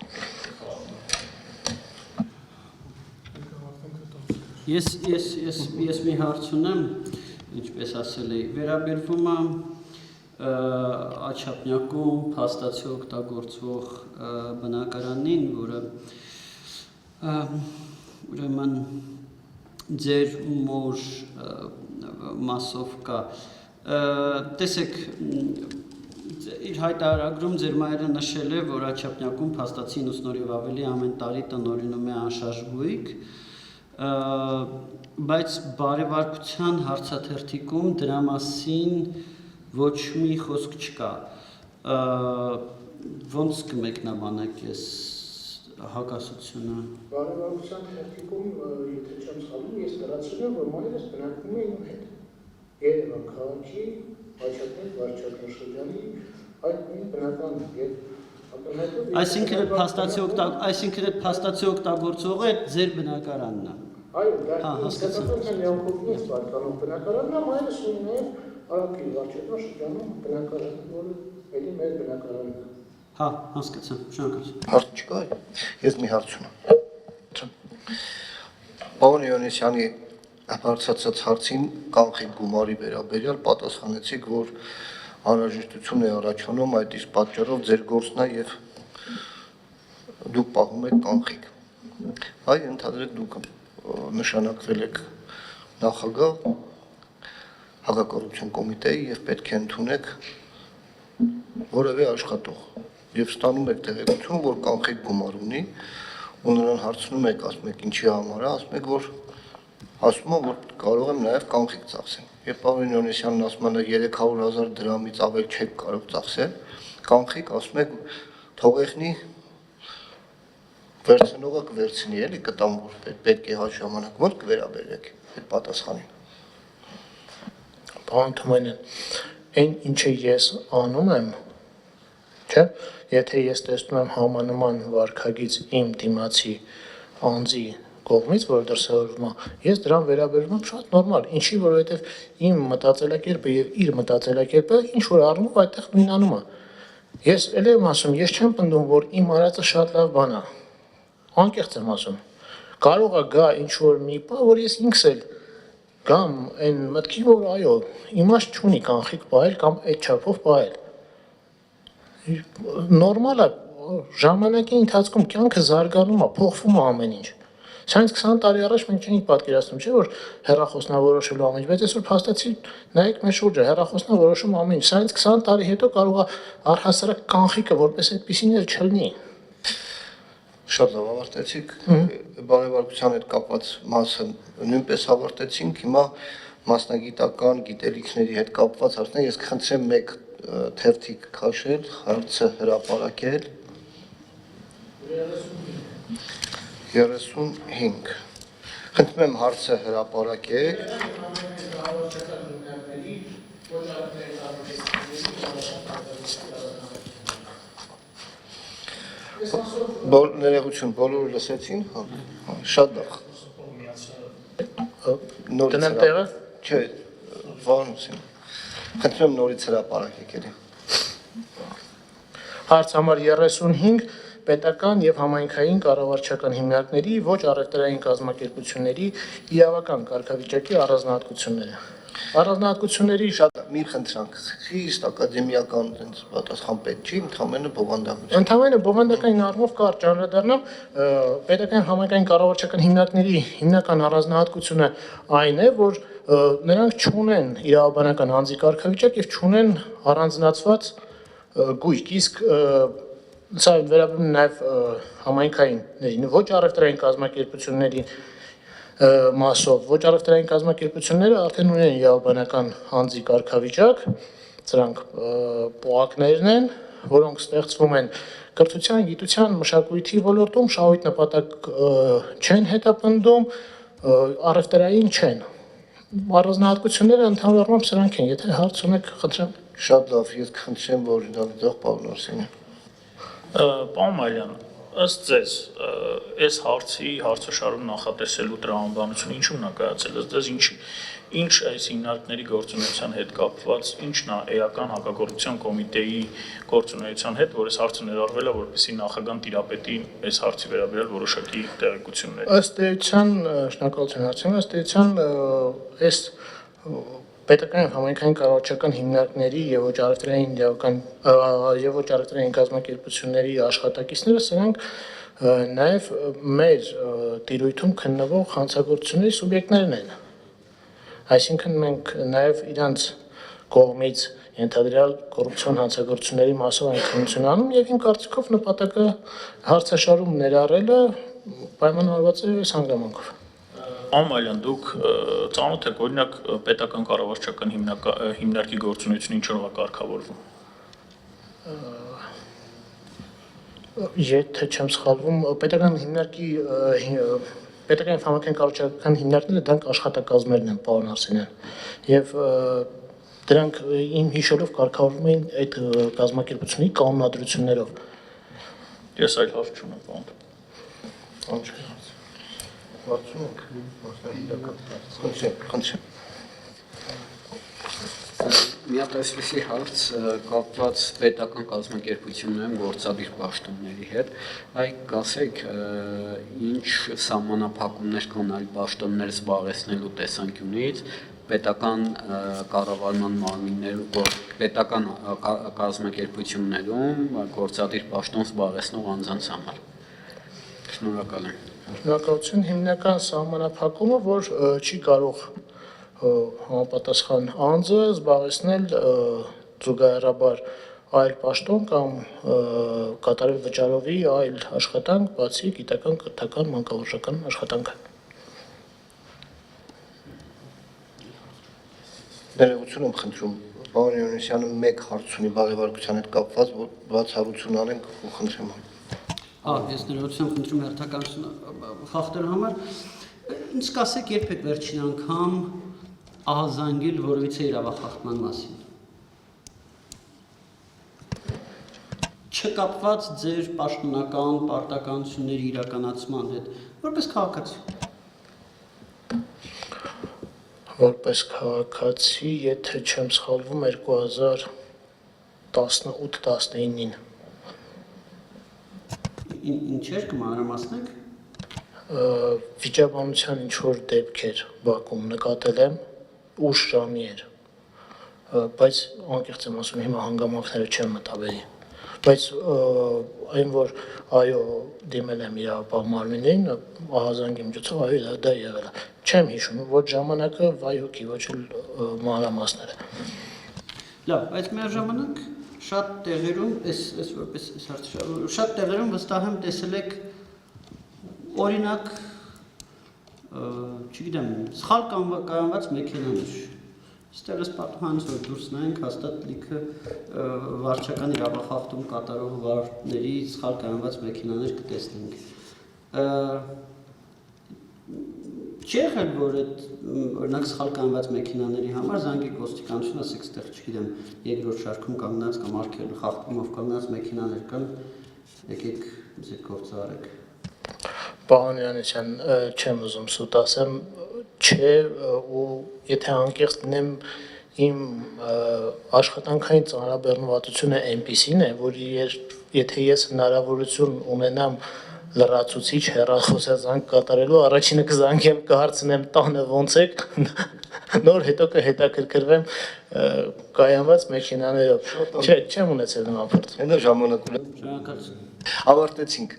Ես մի հարց ունեմ, ինչպես ասել էի, վերաբերվում է Աչափնյակում փաստացի օգտագործվող բնակարանին, որը ուրեմն ձեր մոր մասով կա։ Տեսեք, իր հայտարարագրում ձեր մայրը նշել է, որ Աչափնյակում փաստացի 90-ով ավելի ամեն տարի տնօրինում է անշարժ գույք, բայց բարեվարկության հարցաթերթիկում դրա մասին ոչ մի խոսք չկա։ Ոնց կմեկնաբանեք այս հակասությունը։ Բարեվարության թերթիկում, եթե չեմ սխալվում, ես դրացրել եմ, որ մայրս բնակվում է իմ հետ։ Երևան քաղաքի Խաչատրյան վարչական շրջանի այդ նույն բնական եւ Այսինքն այդ փաստացի օգտագործողը այդ ձեր բնակարանն է։ Այո, դա հասկացական լեոկոպնից պատկանող բնակարանն է, մայրս ունի նաեւ Արաքի վարչական շրջանում բնակարան, որը էլի մեր բնակարանն է։ Հա, հասկացա, շնորհակալություն։ Հարց չկա, ես մի հարց ունեմ։ Պարոն Իոնեսյանի բարձրացած հարցին կանխիկ գումարի վերաբերյալ պատասխանեցիք, որ անհրաժեշտություն է առաջանում, այդ իսկ պատճառով ձեր գործն է եւ դուք պահում եք կանխիկ։ Այ ընդհանրեք դուք նշանակվել եք նախագահ հակակոռուպցիոն կոմիտեի եւ պետք է ընդունեք որևէ աշխատող եւ ստանում եք տեղեկություն, որ կանխիկ գումար ունի ու նրան հարցնում եք, ասում եք ինչի համար է, ասում որ կարող եմ նաեւ կանխիկ ծախսեմ։ Եվ պարոն Իոնեսյանն ասում է 300,000 դրամից ավել չեք կարող ծախսել, կանխիկ ասում եք թողեղնի վերցնողը կվերցնի, էլի կտամ որ պետք է հաշ ժամանակ որ կվերաբերեք այդ պատասխանին։ Պարոն Թումանյան, այն ինչը ես անում եմ, չէ՞, եթե ես տեսնում եմ համանման վարքագիծ իմ դիմացի անձի կողմից, որ դրսևորվում է, ես դրան վերաբերվում եմ շատ նորմալ, ինչի որովհետև իմ մտածելակերպը եւ իր մտածելակերպը ինչ որ առնով այդտեղ նույնանում է։ Ես ել եմ ասում, ես չեմ պնդում, որ իմ արածը շատ լավ բան է։ Անկեղծ եմ ասում։ Կարող է գա ինչ որ մի բան, որ ես ինքս էլ կամ այն մտքի, որ այո, իմաստ չունի կանխիկ պահել կամ այդ չափով պահել։ Նորմալ է, ժամանակի ընթացքում կյանքը զարգանում է, փոխվում է ամեն ինչ։ Սրանց 20 տարի առաջ մենք չէինք պատկերացնում, չէ՞ որ հեռախոսնա որոշելու ամեն ինչ, բայց այսօր փաստացի նայեք մեր շուրջը, հեռախոսնա որոշում ամեն ինչ։ Սրանց 20 տարի հետո կարող է առհասարակ կանխիկը որպես այդպեսին էլ չլինի։ Շատ լավ ավարտեցիք, բարեվարկության հետ կապված մասը նույնպես ավարտեցինք, հիմա մասնագիտական գիտելիքների հետ կապված հարցներ, ես կխնդրեմ մեկ թերթիկ քաշել, հարցը հրապարակել։ 35 Խնդրում եմ հարցը հրապարակեք։ Ներողություն, բոլորը լսեցին, շատ լավ։ Տնեմ տեղը։ Չէ, վարություն։ Խնդրում եմ նորից հրապարակեք էլի։ Հարց համար 35 պետական եւ համայնքային կառավարչական հիմնարկների ոչ առևտրային կազմակերպությունների իրավական կարգավիճակի առանձնահատկությունները։ Առանձնահատկությունների Շատ մի խնդրանք, խիստ ակադեմիական պատասխան պետք չի, ընդհանրապես բովանդակություն։ Ընդհանրապես բովանդակային առումով կարճ անդրադառնամ, պետական համայնքային կառավարչական հիմնարկների հիմնական առանձնահատկությունը այն է, որ նրանք չունեն իրավաբանական անձի կարգավիճակ եւ չունեն առանձնացված գույք, իսկ սա վերաբերում նաեւ համայնքային ոչ առևտրային կազմակերպությունների մասով ոչ առևտրային կազմակերպությունները արդեն ունեն իրավաբանական անձի կարգավիճակ, սրանք պոակներն են, որոնք ստեղծվում են կրթության, գիտության, մշակույթի ոլորտում, շահույթ նպատակ չեն հետապնդում, առևտրային չեն։ Առանձնահատկությունները ընդհանրապես սրանք են, եթե հարց ունեք, խնդրեմ։ Շատ լավ, ես կխնդրեմ, որ Դավիթ պարոն Արսենյան։ Պարոն Մարյան, ըստ ձեզ, այս հարցաշարում նախատեսելու տրամաբանությունը ինչու՞մն է կայացել, ըստ ձեզ ինչ այս հիմնարկների գործունեության հետ կապված, ինչն է էական հակակոռուպցիոն կոմիտեի գործունեության հետ, որ այս հարցը ներառվել է, որպեսզի նախագահան տիրապետի այս հարցի վերաբերյալ որոշակի տեղեկություններ։ Ըստ էության, շնորհակալություն հարցին, ըստ էության այս պետական համայնքային կառավարչական հիմնարկների եւ ոչ առևտրային իրավական եւ ոչ առևտրային կազմակերպությունների աշխատակիցները սրանք նաեւ մեր տիրույթում քննվող հանցագործությունների սուբյեկտներն են։ Այսինքն մենք նաեւ իրանց կողմից ենթադրյալ կոռուպցիոն հանցագործությունների մասով այն քննություն անում եւ իմ կարծիքով նպատակը հարցաշարում ներառելը պայմանավորված է այս հանգամանքով։ Ամալյան, դուք ծանոթ եք օրինակ պետական կառավարչական հիմնարկի գործունեությունը ինչով է կարգավորվում։ Եթե չեմ սխալվում, պետական հիմնարկի պետական համակարգային կառավարչական հիմնարկները դրանք աշխատակազմերն են, պարոն Արսենյան, եւ դրանք իմ հիշելով կարգավորվում էին այդ կազմակերպությունների կանոնադրություններով։ Ես այլ հարց չունեմ, պարոն։ Խնդրեմ։ Մի հատ այսպիսի հարց կապված պետական կազմակերպություններում գործադիր պաշտոնների հետ, այ կասեք ինչ սահմանափակումներ կան այլ պաշտոններ զբաղեցնելու տեսանկյունից պետական կառավարման մարմիններում, պետական կազմակերպություններում գործադիր պաշտոն զբաղեցնող անձանց համար։ Շնորհակալ եմ։ Շնորհակալություն, հիմնական սահմանափակումը, որ չի կարող համապատասխան անձը զբաղեցնել զուգահեռաբար այլ պաշտոն կամ կատարել վճարովի այլ աշխատանք, բացի գիտական, կրթական, մանկավարժական աշխատանքը։ Ներողություն եմ խնդրում, պարոն Յունիսյանը մեկ հարց ունի բարեվարկության հետ կապված, որ բացառություն անենք ու խնդրեմ։ Ես ներողություն խնդրում հերթականությունը խախտելու համար։ Ինչ կասեք, երբ եք վերջին անգամ ահազանգել որևիցե իրավախախտման մասին։ Չկապված ձեր պաշտոնական պարտականությունների իրականացման հետ, որպես քաղաքացի։ Որպես քաղաքացի, եթե չեմ սխալվում 2018-19-ին։ Ինչեր կմանրամասնեք։ Վիճաբանության ինչ-որ դեպքեր Բաքվում նկատել եմ, ուշ ժամի էր, բայց անկեղծ եմ ասում, հիմա հանգամանքները չեմ մտաբերի, բայց այն, որ այո, դիմել եմ իրավապահ մարմիններին, ահազանգի միջոցով, այո, դա եղել է, չեմ հիշում, ոչ ժամանակը, վայ հոգի, ոչ էլ մանրամասները։ Լավ, բայց միաժամանակ շատ տեղերում, որպես շատ տեղերում վստահ եմ տեսել եք օրինակ, չգիտեմ, սխալ կայանված մեքենաներ։ Ստեղս պատահանց որ դուրս նայենք, հաստատ լիքը վարչական իրավախախտում կատարող վարորդների սխալ կայանված մեքենաներ կտեսնենք։ Չի եղել, որ այդ օրինակ սխալ կայանված մեքենաների համար զանգի ոստիկանություն, ասեք, ստեղ, չգիտեմ, երկրորդ շարքում կանգնած կամ արգելք խախտումով կանգնած մեքենաներ կան, եկեք ինձ հետ գործարեք։ Պարոն Յանեսյան, չեմ ուզում սուտ ասեմ, չէ, ու եթե անկեղծ լինեմ, իմ աշխատանքային ծանրաբեռնվածությունը այնպիսին է, որ եթե ես հնարավորություն ունենամ լրացուցիչ հեռախոսազանգ կատարելու, առաջինը կզանգեմ, կհարցնեմ տանը ոնց եք, նոր հետո կհետաքրքրվեմ կայանված մեքենաներով։ Չէ, չեմ ունեցել նման փորձ։ Հենա ժամանակ ունեմ։ Շնորհակալություն։ Ավարտեցինք։